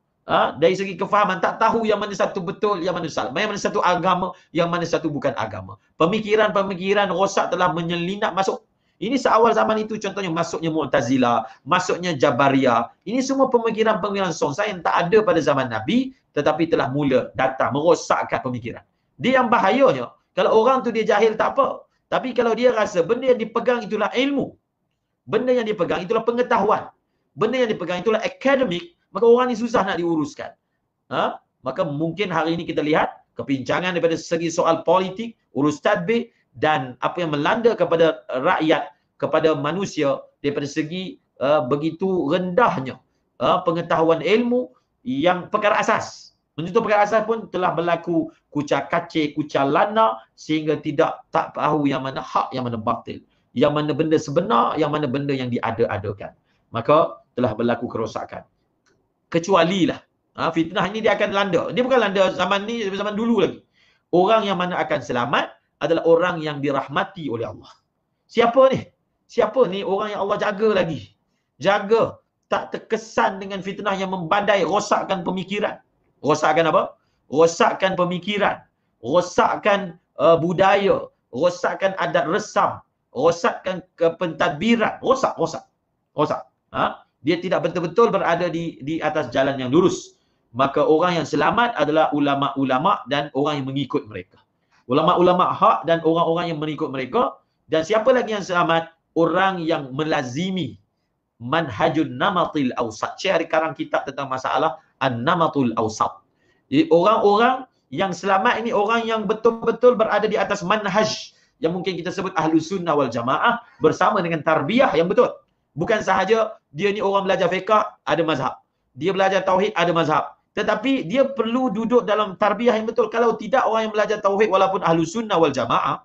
dari segi kefahaman, tak tahu yang mana satu betul, yang mana salah, yang mana satu agama, yang mana satu bukan agama. Pemikiran-pemikiran rosak telah menyelinap masuk Ini seawal zaman itu, contohnya masuknya Mu'tazilah, masuknya Jabariyah. Ini semua pemikiran-pemikiran songsa yang tak ada pada zaman Nabi, tetapi telah mula datang merosakkan pemikiran. Dia yang bahayanya, kalau orang tu dia jahil tak apa. Tapi kalau dia rasa benda yang dipegang itulah ilmu, benda yang dipegang itulah pengetahuan, benda yang dipegang itulah akademik, maka orang ni susah nak diuruskan. Maka mungkin hari ini kita lihat kepincangan daripada segi soal politik, urus tadbir, dan apa yang melanda kepada rakyat, kepada manusia daripada segi begitu rendahnya pengetahuan ilmu yang perkara asas. Menyentuh perkara asas pun telah berlaku kucar kacir, kucar lana, sehingga tak tahu yang mana hak, yang mana batil, yang mana benda sebenar, yang mana benda yang diada-adakan. Maka telah berlaku kerosakan. Kecualilah fitnah ini dia akan landa. Dia bukan landa zaman ni, zaman dulu lagi. Orang yang mana akan selamat adalah orang yang dirahmati oleh Allah. Siapa ni? Siapa ni orang yang Allah jaga lagi? Jaga tak terkesan dengan fitnah yang membadai, rosakkan pemikiran. Rosakkan apa? Rosakkan pemikiran, rosakkan budaya, rosakkan adat resam, rosakkan kepentadbiran, rosak. Dia tidak betul-betul berada di atas jalan yang lurus. Maka orang yang selamat adalah ulama-ulama dan orang yang mengikut mereka. Ulama-ulama hak dan orang-orang yang mengikut mereka. Dan siapa lagi yang selamat? Orang yang melazimi manhajun namatil awsat. Saya ada karang kitab tentang masalah an-namatul awsat. Jadi orang-orang yang selamat ini orang yang betul-betul berada di atas manhaj yang mungkin kita sebut ahlus sunnah wal jamaah, bersama dengan tarbiyah yang betul. Bukan sahaja dia ni orang belajar fiqh, ada mazhab. Dia belajar tauhid, ada mazhab. Tetapi dia perlu duduk dalam tarbiyah yang betul. Kalau tidak, orang yang belajar tauhid walaupun ahlus sunnah wal jamaah,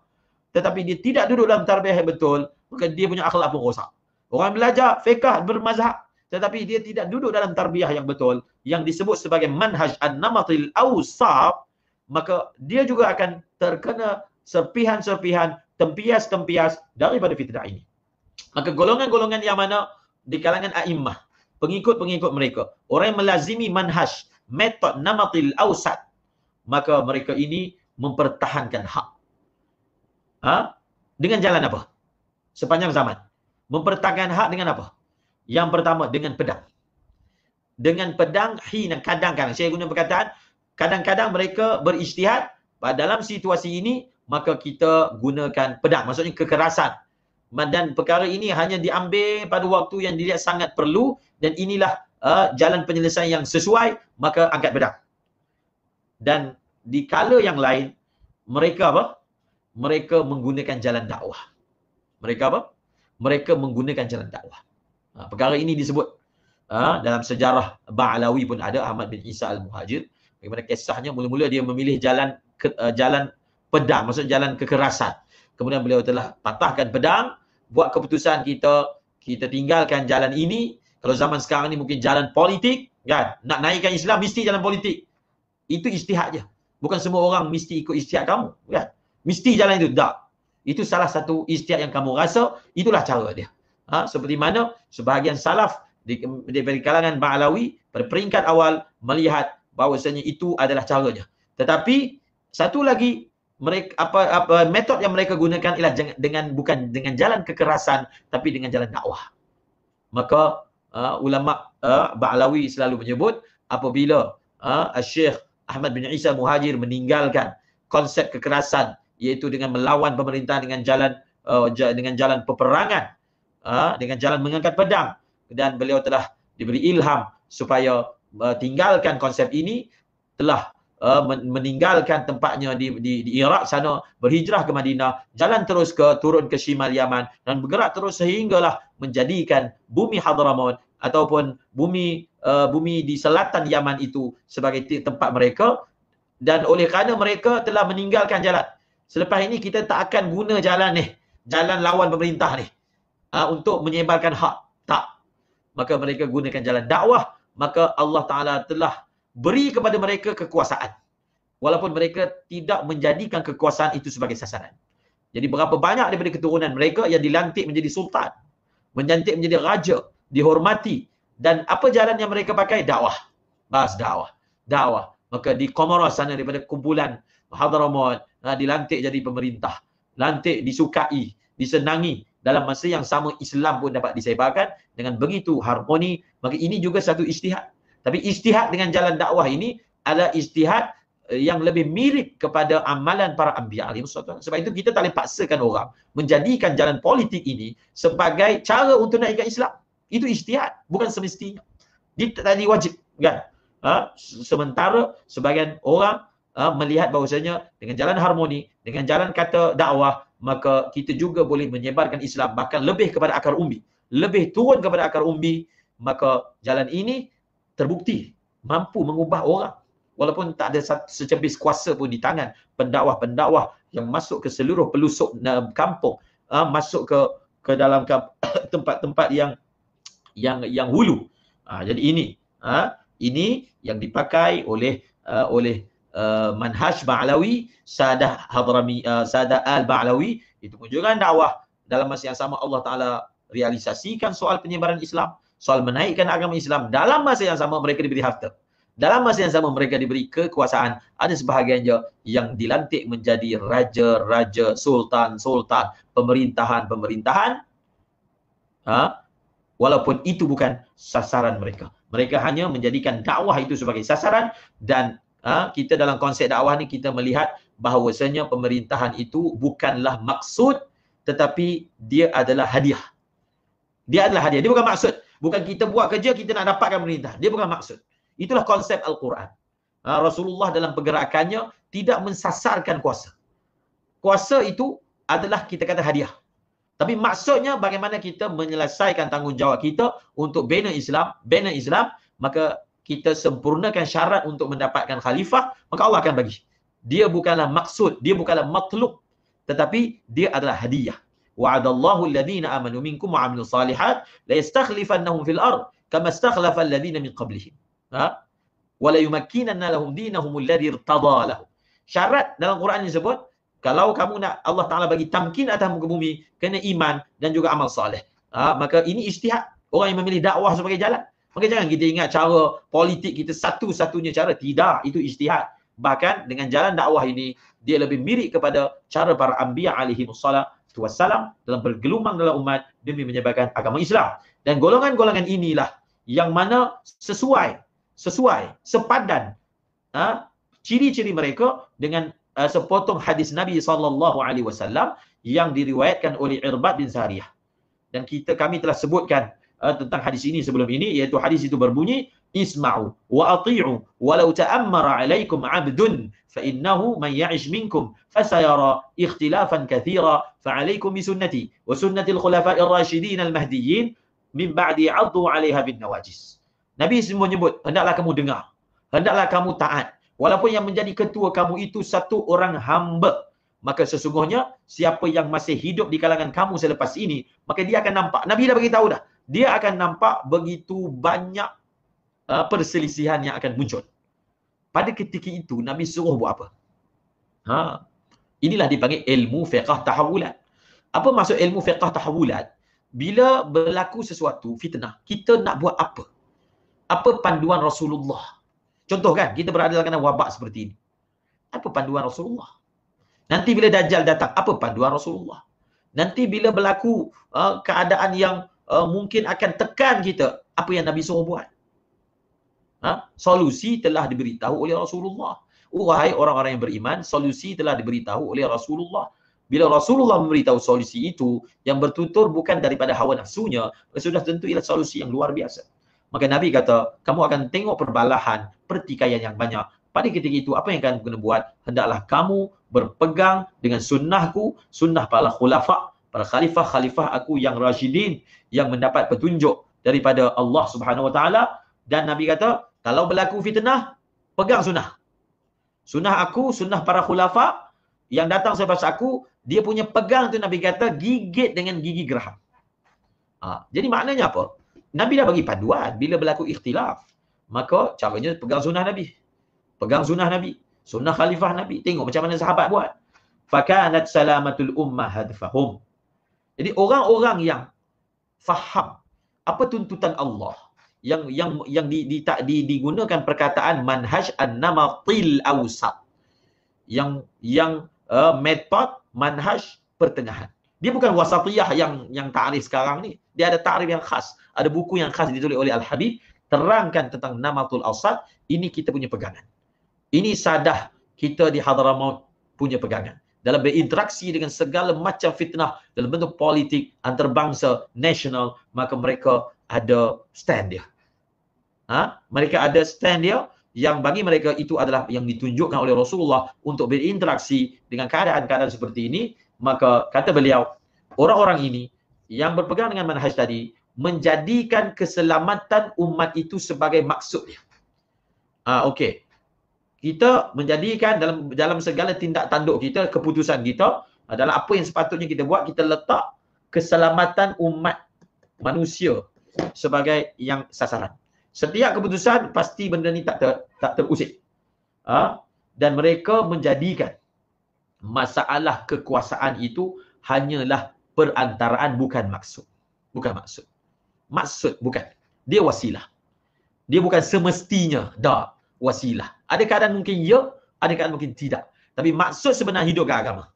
tetapi dia tidak duduk dalam tarbiyah yang betul, maka dia punya akhlak pun rosak. Orang yang belajar fiqh bermazhab, tetapi dia tidak duduk dalam tarbiyah yang betul, yang disebut sebagai manhaj an-namatil awsat, maka dia juga akan terkena serpihan-serpihan, tempias-tempias daripada fitnah ini. Maka golongan-golongan yang mana di kalangan a'immah, pengikut-pengikut mereka, orang yang melazimi manhaj, metod namatil awsat, maka mereka ini mempertahankan hak. Dengan jalan apa? Sepanjang zaman. Mempertahankan hak dengan apa? Yang pertama, dengan pedang. Dengan pedang, kadang-kadang, saya guna perkataan, kadang-kadang mereka berijtihad, dalam situasi ini, maka kita gunakan pedang. Maksudnya kekerasan. Dan perkara ini hanya diambil pada waktu yang dilihat sangat perlu, dan inilah jalan penyelesaian yang sesuai, maka angkat pedang. Dan di kala yang lain, mereka apa? Mereka menggunakan jalan dakwah. Mereka apa? Mereka menggunakan jalan dakwah. Perkara ini disebut dalam sejarah Ba'alawi pun ada, Ahmad bin Isa al-Muhajir. Bagaimana kisahnya, mula-mula dia memilih jalan pedang, maksudnya jalan kekerasan. Kemudian beliau telah patahkan pedang, buat keputusan kita tinggalkan jalan ini. Kalau zaman sekarang ni mungkin jalan politik, kan? Nak naikkan Islam mesti jalan politik. Itu ijtihad je. Bukan semua orang mesti ikut ijtihad kamu, kan? Mesti jalan itu, tak. Itu salah satu ijtihad yang kamu rasa, itulah cara dia. Seperti mana sebahagian salaf daripada kalangan Ba'alawi pada peringkat awal melihat bahawasanya itu adalah caranya. Tetapi satu lagi, mereka metod yang mereka gunakan ialah bukan dengan jalan kekerasan, tapi dengan jalan dakwah. Maka ulama Ba'alawi selalu menyebut apabila Syekh Ahmad bin Isa Muhajir meninggalkan konsep kekerasan, iaitu dengan melawan pemerintah dengan jalan peperangan, dengan jalan mengangkat pedang, dan beliau telah diberi ilham supaya tinggalkan konsep ini, telah meninggalkan tempatnya di Iraq sana, berhijrah ke Madinah, jalan terus turun ke Shimal Yaman, dan bergerak terus sehinggalah menjadikan bumi Hadramaut ataupun bumi di selatan Yaman itu sebagai tempat mereka. Dan oleh kerana mereka telah meninggalkan jalan, selepas ini kita tak akan guna jalan lawan pemerintah ni untuk menyebarkan hak, tak. Maka mereka gunakan jalan dakwah. Maka Allah Ta'ala telah beri kepada mereka kekuasaan, walaupun mereka tidak menjadikan kekuasaan itu sebagai sasaran. Jadi berapa banyak daripada keturunan mereka yang dilantik menjadi sultan, menjantik menjadi raja, dihormati. Dan apa jalan yang mereka pakai? Dakwah. Bas dakwah. Maka di Comoros sana, daripada kumpulan Hadramaut, dilantik jadi pemerintah. Lantik, disukai, disenangi. dalam masa yang sama Islam pun dapat disebarkan dengan begitu harmoni. Maka ini juga satu ijtihad. Tapi ijtihad dengan jalan dakwah ini adalah ijtihad yang lebih mirip kepada amalan para anbiya alaihi wasallam. Sebab itu kita tak boleh paksakan orang menjadikan jalan politik ini sebagai cara untuk naikkan Islam. Itu ijtihad, bukan semestinya. Dia tak wajib, kan? Sementara sebagian orang melihat bahawasanya dengan jalan harmoni, dengan jalan kata dakwah, maka kita juga boleh menyebarkan Islam, bahkan lebih kepada akar umbi, lebih turun kepada akar umbi. Maka jalan ini terbukti mampu mengubah orang, walaupun tak ada secebis kuasa pun di tangan pendakwah-pendakwah yang masuk ke seluruh pelosok kampung, masuk ke dalam tempat-tempat yang hulu. Jadi ini yang dipakai oleh manhaj Ba'lawi, Sadah Hadrami, Sadah Al-Ba'lawi. Itu kunjungan dakwah. Dalam masa yang sama Allah Ta'ala realisasikan soal penyebaran Islam, soal menaikkan agama Islam. Dalam masa yang sama mereka diberi harta. Dalam masa yang sama mereka diberi kekuasaan. Ada sebahagiannya yang dilantik menjadi raja-raja, sultan-sultan, pemerintahan-pemerintahan. Walaupun itu bukan sasaran mereka. Mereka hanya menjadikan dakwah itu sebagai sasaran. Dan kita dalam konsep dakwah ni kita melihat bahawasanya pemerintahan itu bukanlah maksud, tetapi dia adalah hadiah. Dia adalah hadiah. Dia bukan maksud. Bukan kita buat kerja kita nak dapatkan pemerintah. Dia bukan maksud. Itulah konsep Al-Quran. Rasulullah dalam pergerakannya tidak mensasarkan kuasa. Kuasa itu adalah kita kata hadiah. Tapi maksudnya bagaimana kita menyelesaikan tanggungjawab kita untuk bina Islam, maka kita sempurnakan syarat untuk mendapatkan khalifah, maka Allah akan bagi. Dia bukanlah maksud, dia bukanlah matlub, tetapi dia adalah hadiah. Wa'adallahu alladhina amanu minkum wa 'amilus salihat la yastakhlifannahum fil ard kama istakhlafa alladhina min qablihim. Wa la yumakkinanna lahum dinahum alladhi irtada lahum. Syarat dalam Quran disebut, kalau kamu nak Allah Ta'ala bagi tamkin atas muka bumi, kena iman dan juga amal soleh. Maka ini ijtihad. Orang yang memilih dakwah sebagai jalan. Maka jangan kita ingat cara politik kita satu-satunya cara. Tidak, itu ijtihad. Bahkan dengan jalan dakwah ini, dia lebih mirip kepada cara para anbiya alaihi wassalam dalam bergelumang dalam umat demi menyebarkan agama Islam. Dan golongan-golongan inilah yang mana sesuai, sepadan ciri-ciri mereka dengan sepotong hadis Nabi SAW yang diriwayatkan oleh Irbad bin Sariyah. Dan kami telah sebutkan tentang hadis ini sebelum ini, iaitu hadis itu berbunyi, isma'u wa ati'u walau ta'ammara alaikum 'abdun fa innahu man ya'ish minkum fasayara ikhtilafan katsira fa 'alaikum bi sunnati wa sunnatil khulafa'ir rasyidin al-mahdiyyin min ba'di 'addu 'alaiha bin nawajis. Nabi semua menyebut, hendaklah kamu dengar, hendaklah kamu taat, walaupun yang menjadi ketua kamu itu satu orang hamba, maka sesungguhnya siapa yang masih hidup di kalangan kamu selepas ini, maka dia akan nampak, Nabi dah bagi tahu dah, dia akan nampak begitu banyak perselisihan yang akan muncul. Pada ketika itu Nabi suruh buat apa? Inilah dipanggil ilmu fiqh tahawulat. Apa maksud ilmu fiqh tahawulat? Bila berlaku sesuatu fitnah, kita nak buat apa? Apa panduan Rasulullah? Contoh kan, kita berada dalam wabak seperti ini. Apa panduan Rasulullah? Nanti bila Dajjal datang, apa panduan Rasulullah? Nanti bila berlaku keadaan yang mungkin akan tekan kita, apa yang Nabi suruh buat? Solusi telah diberitahu oleh Rasulullah. Wahai orang-orang yang beriman, solusi telah diberitahu oleh Rasulullah. Bila Rasulullah memberitahu solusi itu, yang bertutur bukan daripada hawa nafsunya, sudah tentu ialah solusi yang luar biasa. Maka Nabi kata, kamu akan tengok perbalahan, pertikaian yang banyak. Pada ketika itu, apa yang kamu kena buat? Hendaklah kamu berpegang dengan sunnahku, sunnah para khulafa, para khalifah aku yang rasyidin, yang mendapat petunjuk daripada Allah Subhanahu Wa Taala. Dan Nabi kata, kalau berlaku fitnah, pegang sunnah. Sunnah aku, sunnah para khulafa yang datang selepas aku, dia punya pegang tu Nabi kata, gigit dengan gigi geraham. Jadi maknanya apa? Nabi dah bagi panduan bila berlaku ikhtilaf. Maka caranya pegang sunnah Nabi. Pegang sunnah Nabi. Sunnah khalifah Nabi. Tengok macam mana sahabat buat. Fakanat salamatul ummah hadfahum. Jadi orang-orang yang faham apa tuntutan Allah, yang digunakan perkataan manhaj an-namatil awsat. Yang metod manhaj pertengahan. Dia bukan wasatiyah yang ta'rif sekarang ni. Dia ada ta'rif yang khas. Ada buku yang khas ditulis oleh Al-Habib terangkan tentang namatul awsat. Ini kita punya pegangan. Ini sadah kita di Hadramaut punya pegangan. Dalam berinteraksi dengan segala macam fitnah dalam bentuk politik, antarabangsa, nasional, maka mereka ada stand dia. Mereka ada stand dia yang bagi mereka itu adalah yang ditunjukkan oleh Rasulullah untuk berinteraksi dengan keadaan-keadaan seperti ini. Maka kata beliau, orang-orang ini yang berpegang dengan manhaj tadi menjadikan keselamatan umat itu sebagai maksud dia. Okey. Kita menjadikan dalam segala tindak tanduk kita, keputusan kita, dalam apa yang sepatutnya kita buat, kita letak keselamatan umat manusia sebagai yang sasaran. Setiap keputusan pasti benda ni tak terusik. Dan mereka menjadikan masalah kekuasaan itu hanyalah perantaraan, bukan maksud. Bukan maksud. Maksud bukan. Dia wasilah. Dia bukan semestinya dah wasilah. Ada keadaan mungkin ya, ada keadaan mungkin tidak. Tapi maksud sebenar hidup ke agama.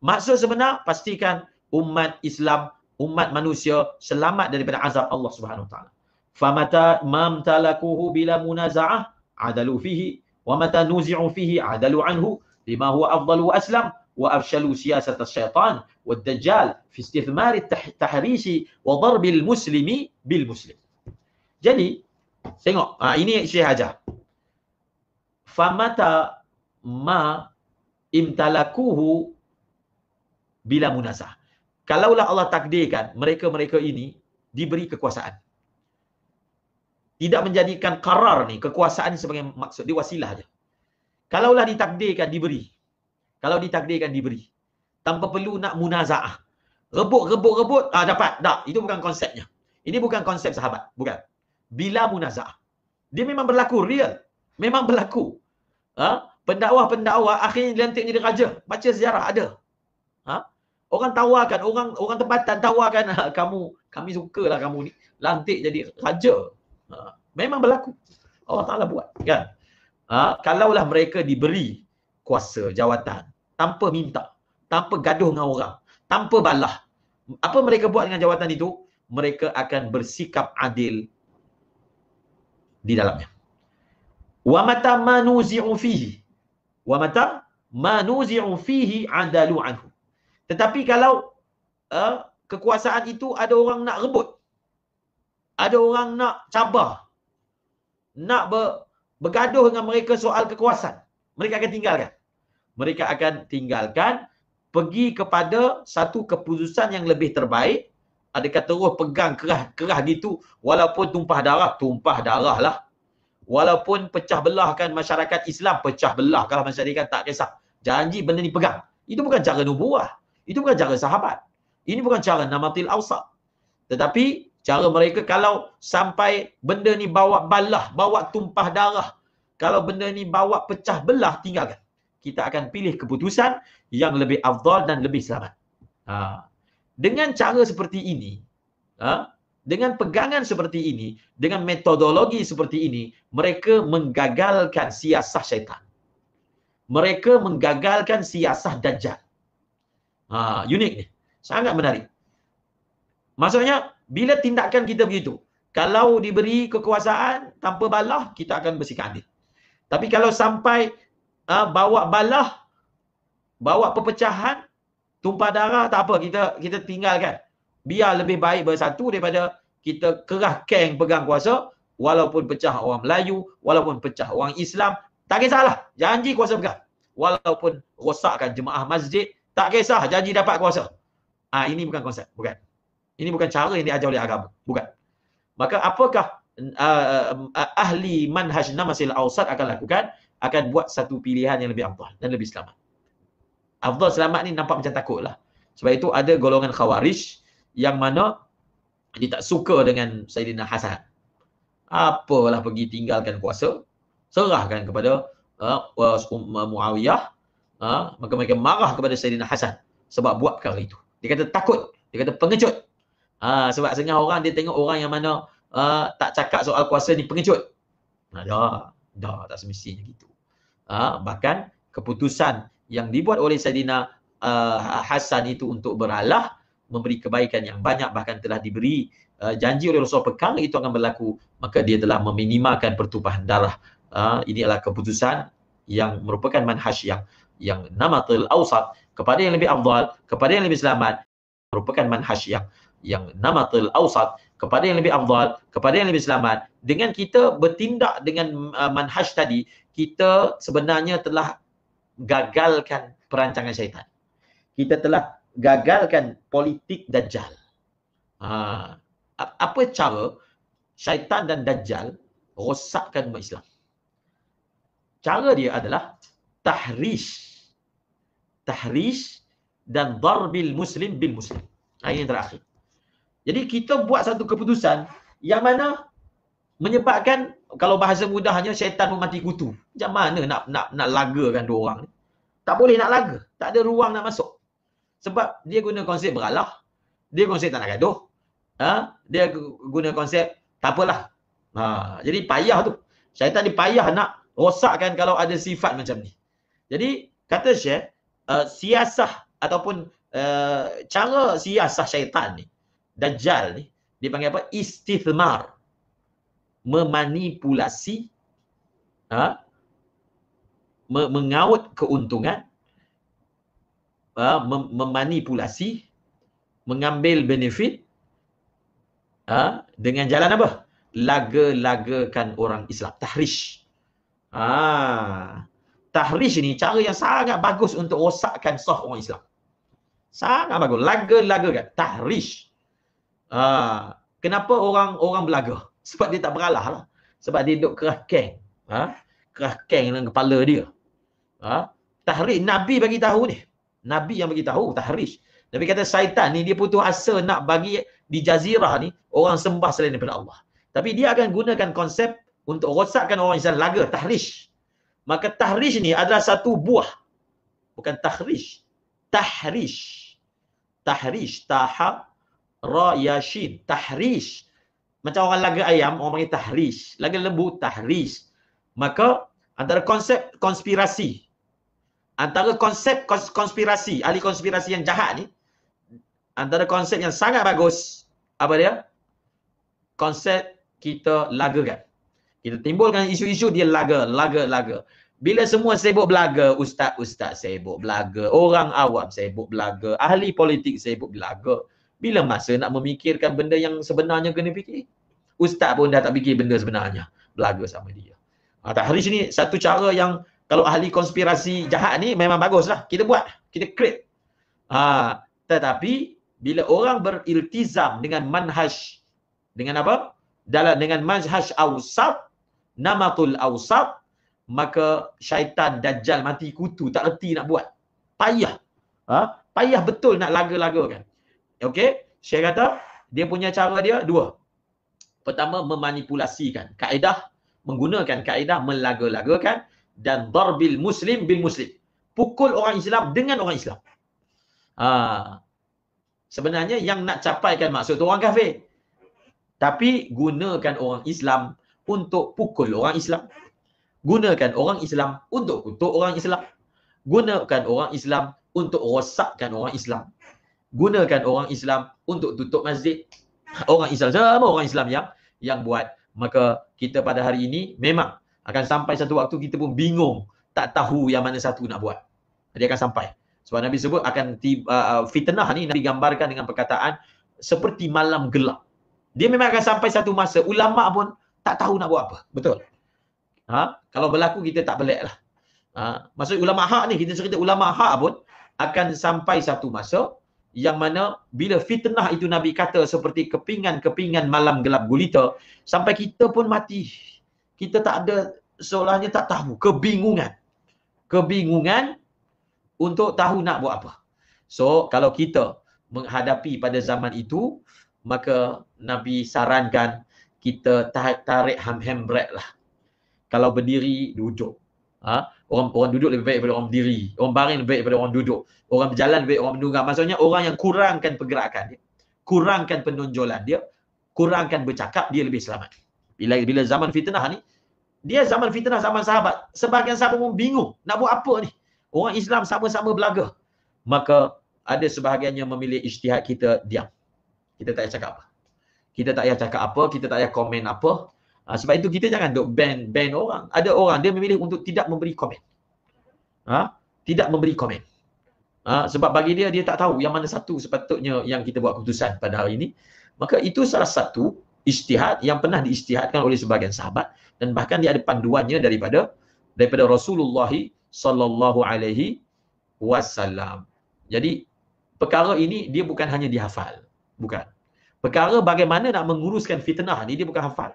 Maksud sebenar pastikan umat Islam, umat manusia selamat daripada azab Allah Subhanahu Wa Taala. Famata mamtalakuhu bila munaza'ah adalu fihi wa mata nuzi'u fihi adalu anhu lima huwa afdalu wa aslam wa afshalu siyasat syaitan wa dajjal fi istithmar at-tahrishi wa darbil muslimi bil muslim. Jadi tengok, ini Syekh Hajar. Famata ma imtalakuhu bila munaza'ah. Kalaulah Allah takdirkan mereka-mereka ini diberi kekuasaan, tidak menjadikan qarar ni, kekuasaan ni sebagai maksud, dia wasilah aja. Kalaulah ditakdirkan diberi. Kalau ditakdirkan diberi. Tanpa perlu nak munaza'ah. Rebut, dapat. Tak, itu bukan konsepnya. Ini bukan konsep sahabat, bukan. Bila munaza'ah. Dia memang berlaku, real. Memang berlaku. Pendakwah-pendakwah akhirnya dilantik jadi raja. Baca sejarah, ada. Orang tawarkan, orang tempatan tawarkan, kami sukalah kamu ni. Lantik jadi raja. Memang berlaku. Allah Ta'ala buat, kan? Kalaulah mereka diberi kuasa, jawatan, tanpa minta, tanpa gaduh dengan orang, tanpa balah, apa mereka buat dengan jawatan itu? Mereka akan bersikap adil di dalamnya. Wa mata manuzi'u fihi. Wa mata manuzi'u fihi adalu anhu. Tetapi kalau kekuasaan itu ada orang nak rebut, ada orang nak cabar, nak bergaduh dengan mereka soal kekuasaan, mereka akan tinggalkan. Mereka akan tinggalkan, pergi kepada satu keputusan yang lebih terbaik. Adakah terus pegang kerah gitu, walaupun tumpah darah lah. Walaupun pecah belahkan masyarakat Islam, pecah belahkan masyarakat, tak kisah. Janji benda ni pegang. Itu bukan cara nubuah. Itu bukan cara sahabat. Ini bukan cara namatil awsat. Tetapi cara mereka kalau sampai benda ni bawa balah, bawa tumpah darah, kalau benda ni bawa pecah belah, tinggalkan. Kita akan pilih keputusan yang lebih afdal dan lebih selamat. Dengan cara seperti ini, dengan pegangan seperti ini, dengan metodologi seperti ini, mereka menggagalkan siasah syaitan. Mereka menggagalkan siasah dajjal. Unik ni. Sangat menarik. Maksudnya, bila tindakan kita begitu, kalau diberi kekuasaan tanpa balah, kita akan bersikap adil. Tapi kalau sampai bawa balah, bawa perpecahan, tumpah darah, tak apa, kita tinggalkan. Biar lebih baik bersatu daripada kita kerah keng pegang kuasa, walaupun pecah orang Melayu, walaupun pecah orang Islam, tak kisahlah, janji kuasa pegang. Walaupun rosakkan jemaah masjid, tak kisah, janji dapat kuasa. Ini bukan konsep, bukan. Ini bukan cara yang diajar oleh agama, bukan. Maka apakah ahli manhaj namatil awsat akan lakukan? Akan buat satu pilihan yang lebih afdal dan lebih selamat. Afdal selamat ni nampak macam takut lah. Sebab itu ada golongan khawarij yang mana dia tak suka dengan Sayyidina Hasan. Apalah pergi tinggalkan kuasa, serahkan kepada Muawiyah. Maka mereka marah kepada Sayyidina Hasan sebab buat perkara itu. Dia kata takut, dia kata pengecut. Sebab setengah orang dia tengok orang yang mana tak cakap soal kuasa ni pengecut. Dah tak semestinya gitu. Bahkan keputusan yang dibuat oleh Sayyidina Hasan itu untuk beralah memberi kebaikan yang banyak, bahkan telah diberi janji oleh Rasul perkara itu akan berlaku, maka dia telah meminimalkan pertumpahan darah. Ini adalah keputusan yang merupakan manhaj yang namatul awsat, kepada yang lebih afdal, kepada yang lebih selamat, merupakan manhaj yang namatul awsat, kepada yang lebih afdal, kepada yang lebih selamat. Dengan kita bertindak dengan manhaj tadi, kita sebenarnya telah gagalkan perancangan syaitan. Kita telah gagalkan politik Dajjal. Apa cara syaitan dan Dajjal rosakkan umat Islam? Cara dia adalah tahrish dan darbil muslim bil muslim. Ini yang terakhir. Jadi kita buat satu keputusan yang mana menyebabkan, kalau bahasa mudahnya, syaitan memati kutu. Macam mana nak lagakan dua orang ni? Tak boleh nak laga. Tak ada ruang nak masuk. Sebab dia guna konsep beralah. Dia konsep tak nak gaduh. Dia guna konsep tak apalah. Jadi payah tu. Syaitan ni payah nak rosakkan kalau ada sifat macam ni. Jadi kata Syekh, siasah ataupun cara siasah syaitan ni, Dajjal ni, dipanggil apa? Istithmar. Memanipulasi, mengaut keuntungan, memanipulasi, mengambil benefit, dengan jalan apa? Laga-lagakan orang Islam. Tahrish. Tahrish ni cara yang sangat bagus untuk rosakkan saf orang Islam. Sangat bagus. Laga-lagakan. Tahrish. Kenapa orang belaga? Sebab dia tak beralah lah. Sebab dia duduk kerah keng. Kerah keng dalam kepala dia. Tahrish. Nabi bagi tahu ni. Nabi yang bagi tahu tahrish. Nabi kata syaitan ni dia putus asa nak bagi di jazirah ni orang sembah selain daripada Allah. Tapi dia akan gunakan konsep untuk rosakkan orang Islam, laga, tahrish. Maka tahrish ni adalah satu buah. Bukan tahrish. Tahrish. Tahrish. Taha, ra, yashin. Tahrish. Macam orang laga ayam, orang panggil tahrish. Laga lembu, tahrish. Maka antara konsep konspirasi, antara konsep konspirasi, ahli konspirasi yang jahat ni, antara konsep yang sangat bagus, apa dia? Konsep kita lagakan. Kita timbulkan isu-isu, dia laga. Bila semua sibuk belaga, ustaz sibuk belaga, orang awam sibuk belaga, ahli politik sibuk belaga, bila masa nak memikirkan benda yang sebenarnya kena fikir? Ustaz pun dah tak fikir benda sebenarnya. Belaga sama dia. Tahrish ni satu cara yang kalau ahli konspirasi jahat ni memang baguslah. Kita buat. Kita create. Tetapi bila orang beriltizam dengan manhaj, dengan apa? Dengan manhaj awsat, namatul awsat, maka syaitan Dajjal mati kutu, tak reti nak buat. Payah. Payah betul nak laga-lagakan. Okey, saya kata dia punya cara dia dua. Pertama, memanipulasikan kaedah, menggunakan kaedah melaga-lagakan, dan darbil muslim bil muslim. Pukul orang Islam dengan orang Islam. Sebenarnya yang nak capaikan maksud tu orang kafir. Tapi gunakan orang Islam untuk pukul orang Islam. Gunakan orang Islam untuk kutuk orang Islam. Gunakan orang Islam untuk rosakkan orang Islam. Gunakan orang Islam untuk tutup masjid. Orang Islam, sama orang Islam yang buat. Maka kita pada hari ini memang akan sampai satu waktu kita pun bingung, tak tahu yang mana satu nak buat. Dia akan sampai. Sebab Nabi sebut akan fitnah ni, Nabi gambarkan dengan perkataan seperti malam gelap. Dia memang akan sampai satu masa ulama pun tak tahu nak buat apa. Betul. Kalau berlaku kita tak pelik lah. Maksud ulama hak ni, kita cerita ulama hak pun akan sampai satu masa yang mana bila fitnah itu Nabi kata seperti kepingan-kepingan malam gelap gulita, sampai kita pun mati. Kita tak ada, seolahnya tak tahu, kebingungan untuk tahu nak buat apa. So kalau kita menghadapi pada zaman itu, maka Nabi sarankan kita tarik handbrake lah. Kalau berdiri, duduk. Orang duduk lebih baik daripada orang berdiri. Orang baring lebih baik daripada orang duduk. Orang berjalan lebih baik orang menunggang. Maksudnya orang yang kurangkan pergerakan dia, kurangkan penonjolan dia, kurangkan bercakap, dia lebih selamat. Bila zaman fitnah ni, dia zaman fitnah zaman sahabat. Sebahagian sahabat pun bingung nak buat apa ni. Orang Islam sama-sama belaga. Maka ada sebahagiannya memilih ijtihad, kita diam. Kita tak payah cakap apa. Kita tak payah cakap apa, kita tak payah komen apa. Sebab itu kita jangan duk ban orang. Ada orang dia memilih untuk tidak memberi komen. Tidak memberi komen. Sebab bagi dia tak tahu yang mana satu sepatutnya yang kita buat keputusan pada hari ini. Maka itu salah satu ijtihad yang pernah diijtihadkan oleh sebahagian sahabat, dan bahkan dia ada panduannya daripada Rasulullah sallallahu alaihi wasallam. Jadi perkara ini dia bukan hanya dihafal. Bukan. Perkara bagaimana nak menguruskan fitnah ni dia bukan hafal.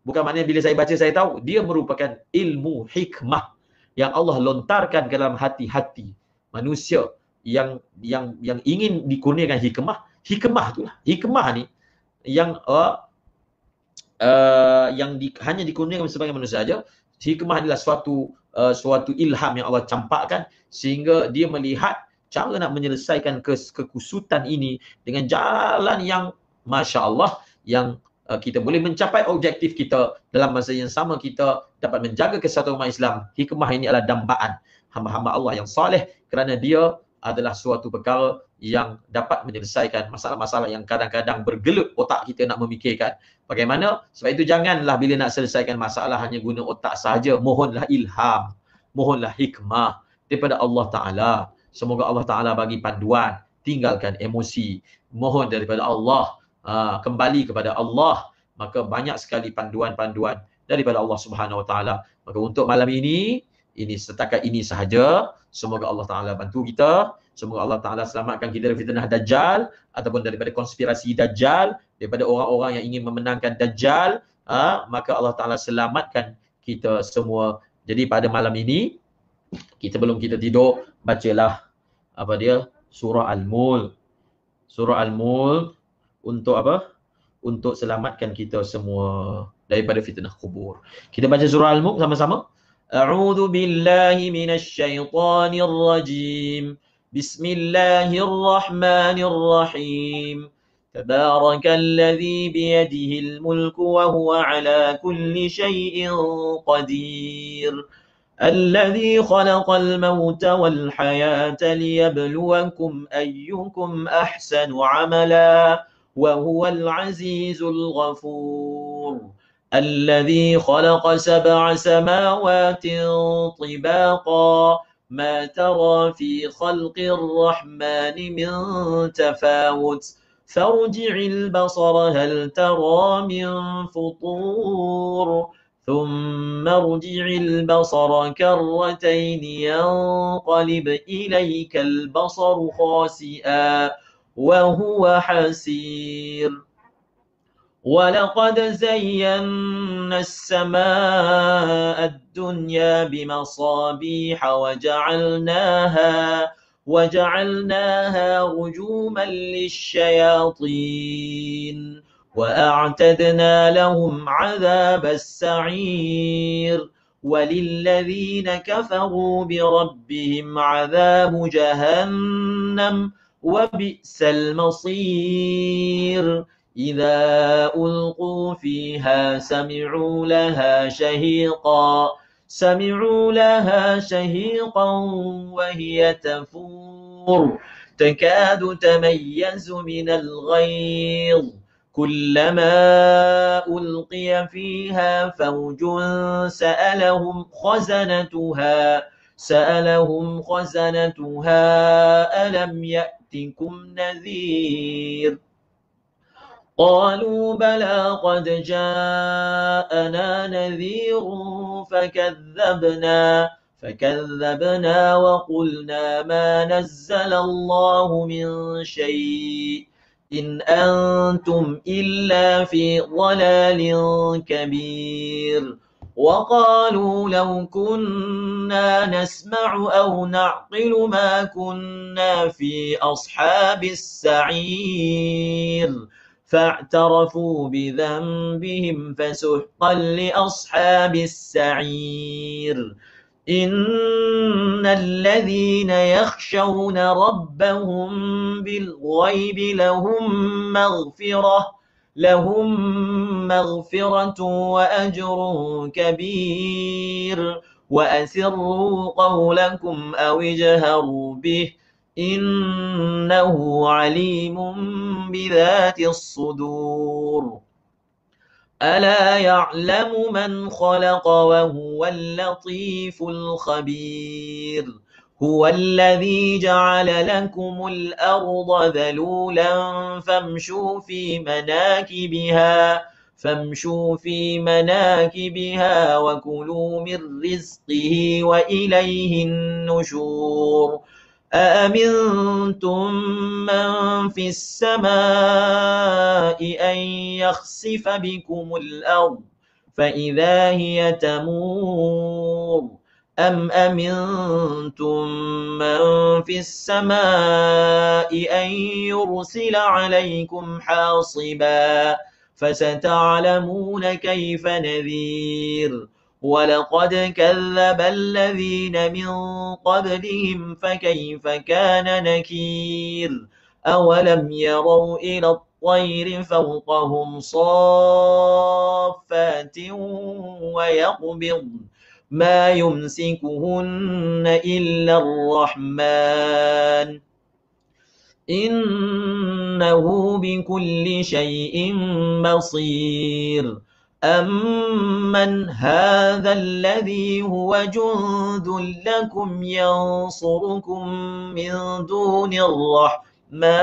Bukan maknanya bila saya baca saya tahu. Dia merupakan ilmu hikmah yang Allah lontarkan ke dalam hati-hati manusia yang ingin dikurniakan hikmah. Hikmah itulah. Hikmah ni yang hanya dikurniakan sebagai manusia saja. Hikmah adalah suatu ilham yang Allah campakkan sehingga dia melihat cara nak menyelesaikan kekusutan ini dengan jalan yang Masya Allah, yang kita boleh mencapai objektif kita dalam masa yang sama kita dapat menjaga kesatuan umat Islam. Hikmah ini adalah dambaan hamba-hamba Allah yang soleh, kerana dia adalah suatu perkara yang dapat menyelesaikan masalah-masalah yang kadang-kadang bergelut otak kita nak memikirkan. Bagaimana? Sebab itu janganlah bila nak selesaikan masalah hanya guna otak sahaja. Mohonlah ilham, mohonlah hikmah daripada Allah Ta'ala. Semoga Allah Ta'ala bagi panduan, tinggalkan emosi, mohon daripada Allah, kembali kepada Allah. Maka banyak sekali panduan-panduan daripada Allah Subhanahu Wa Ta'ala. Maka untuk malam ini setakat ini sahaja. Semoga Allah Ta'ala bantu kita. Semoga Allah Ta'ala selamatkan kita dari fitnah Dajjal, ataupun daripada konspirasi Dajjal, daripada orang-orang yang ingin memenangkan Dajjal. Maka Allah Ta'ala selamatkan kita semua. Jadi pada malam ini, sebelum kita tidur, bacalah surah Al-Mulk. Surah Al-Mulk untuk apa? Untuk selamatkan kita semua daripada fitnah kubur. Kita baca surah Al-Mulk sama-sama. A'udzu billahi minasy syaithanir rajim. Bismillahirrahmanirrahim. Tabarakalladzi biyadihil mulku wa huwa ala kulli syai'in qadir. الذي خلق الموت والحياة ليبلوكم أيكم أحسن عملا وهو العزيز الغفور الذي خلق 7 سماوات طباقا ما ترى في خلق الرحمن من تفاوت فارجع البصر هل ترى من فطور ثم ارجع البصر كرتين ينقلب إليك البصر خاسئا وهو حسير ولقد زينا السماء الدنيا بمصابيح وجعلناها رجوما للشياطين وأعتدنا لهم عذاب السعير وللذين كفروا بربهم عذاب جهنم وبئس المصير إذا ألقوا فيها سمعوا لها شهيقا وهي تفور تكاد تميز من الغيظ كلما ألقي فيها فوج سألهم خزنتها ألم يأتكم نذير قالوا بلى قد جاءنا نذير فكذبنا وقلنا ما نزل الله من شيء إن أنتم إلا في ضلال كبير وقالوا لو كنا نسمع أو نعقل ما كنا في أصحاب السعير فاعترفوا بذنبهم فسحقا لأصحاب السعير إن الذين يخشون ربهم بالغيب لهم مغفرة وأجر كبير وأسروا قولكم أو اجهروا به إنه عليم بذات الصدور ألا يعلم من خلق وهو اللطيف الخبير هو الذي جعل لكم الأرض ذلولا فامشوا في مناكبها وكلوا من رزقه وإليه النشور أأمنتم من في السماء أن يخسف بكم الأرض فإذا هي تمور أم أمنتم من في السماء أن يرسل عليكم حاصبا فستعلمون كيف نذير ولقد كذب الذين من قبلهم فكيف كان نكير أولم يروا إلى الطير فوقهم صافات ويقبض ما يمسكهن إلا الرحمن إنه بكل شيء بصير أمن هذا الذي هو جند لكم ينصركم من دون الرحمن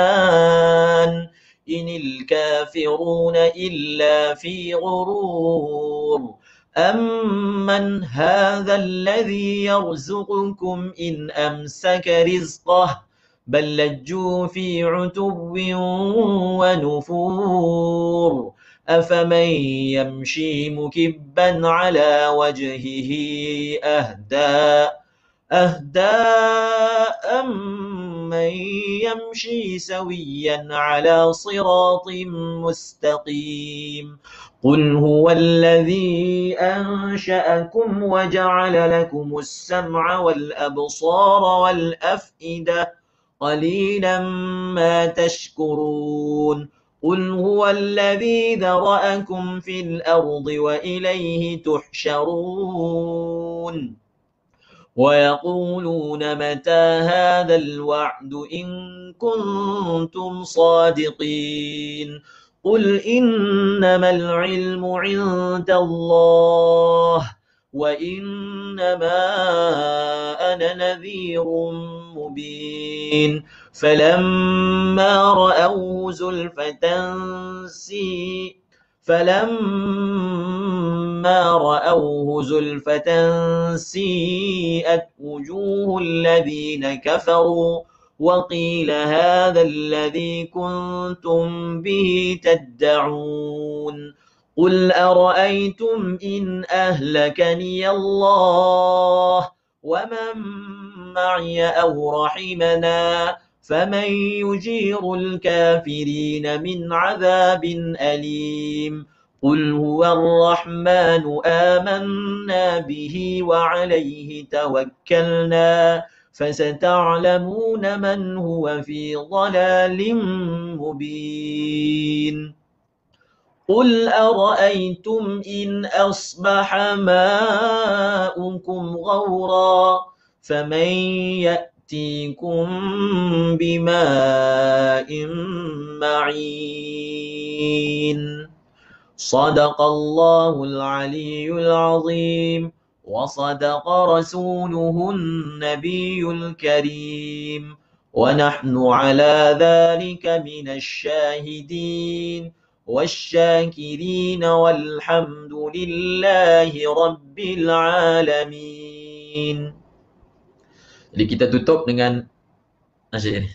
إن الكافرون إلا في غرور أمن هذا الذي يرزقكم إن أمسك رزقه بل لجوا في عتو ونفور أفمن يمشي مكبا على وجهه أهدى أمن يمشي سويا على صراط مستقيم قل هو الذي أنشأكم وجعل لكم السمع والأبصار والأفئدة قليلا ما تشكرون قل هو الذي ذرأكم في الأرض وإليه تحشرون ويقولون متى هذا الوعد إن كنتم صادقين قل إنما العلم عند الله وإنما أنا نذير مبين فلما رأوه زلفة سيئت وجوه الذين كفروا وقيل هذا الذي كنتم به تدعون قل أرأيتم إن أهلكني الله ومن معي أو رحمنا فمن يجير الكافرين من عذاب أليم قل هو الرحمن آمنا به وعليه توكلنا فستعلمون من هو في ضلال مبين قل أرأيتم إن أصبح ماؤكم غورا فمن يأتيكم بماء معين صدق الله العلي العظيم وصدق رسوله النبي الكريم ونحن على ذلك من الشاهدين والشاكرين والحمد لله رب العالمين. Jadi kita tutup dengan nasyid ini.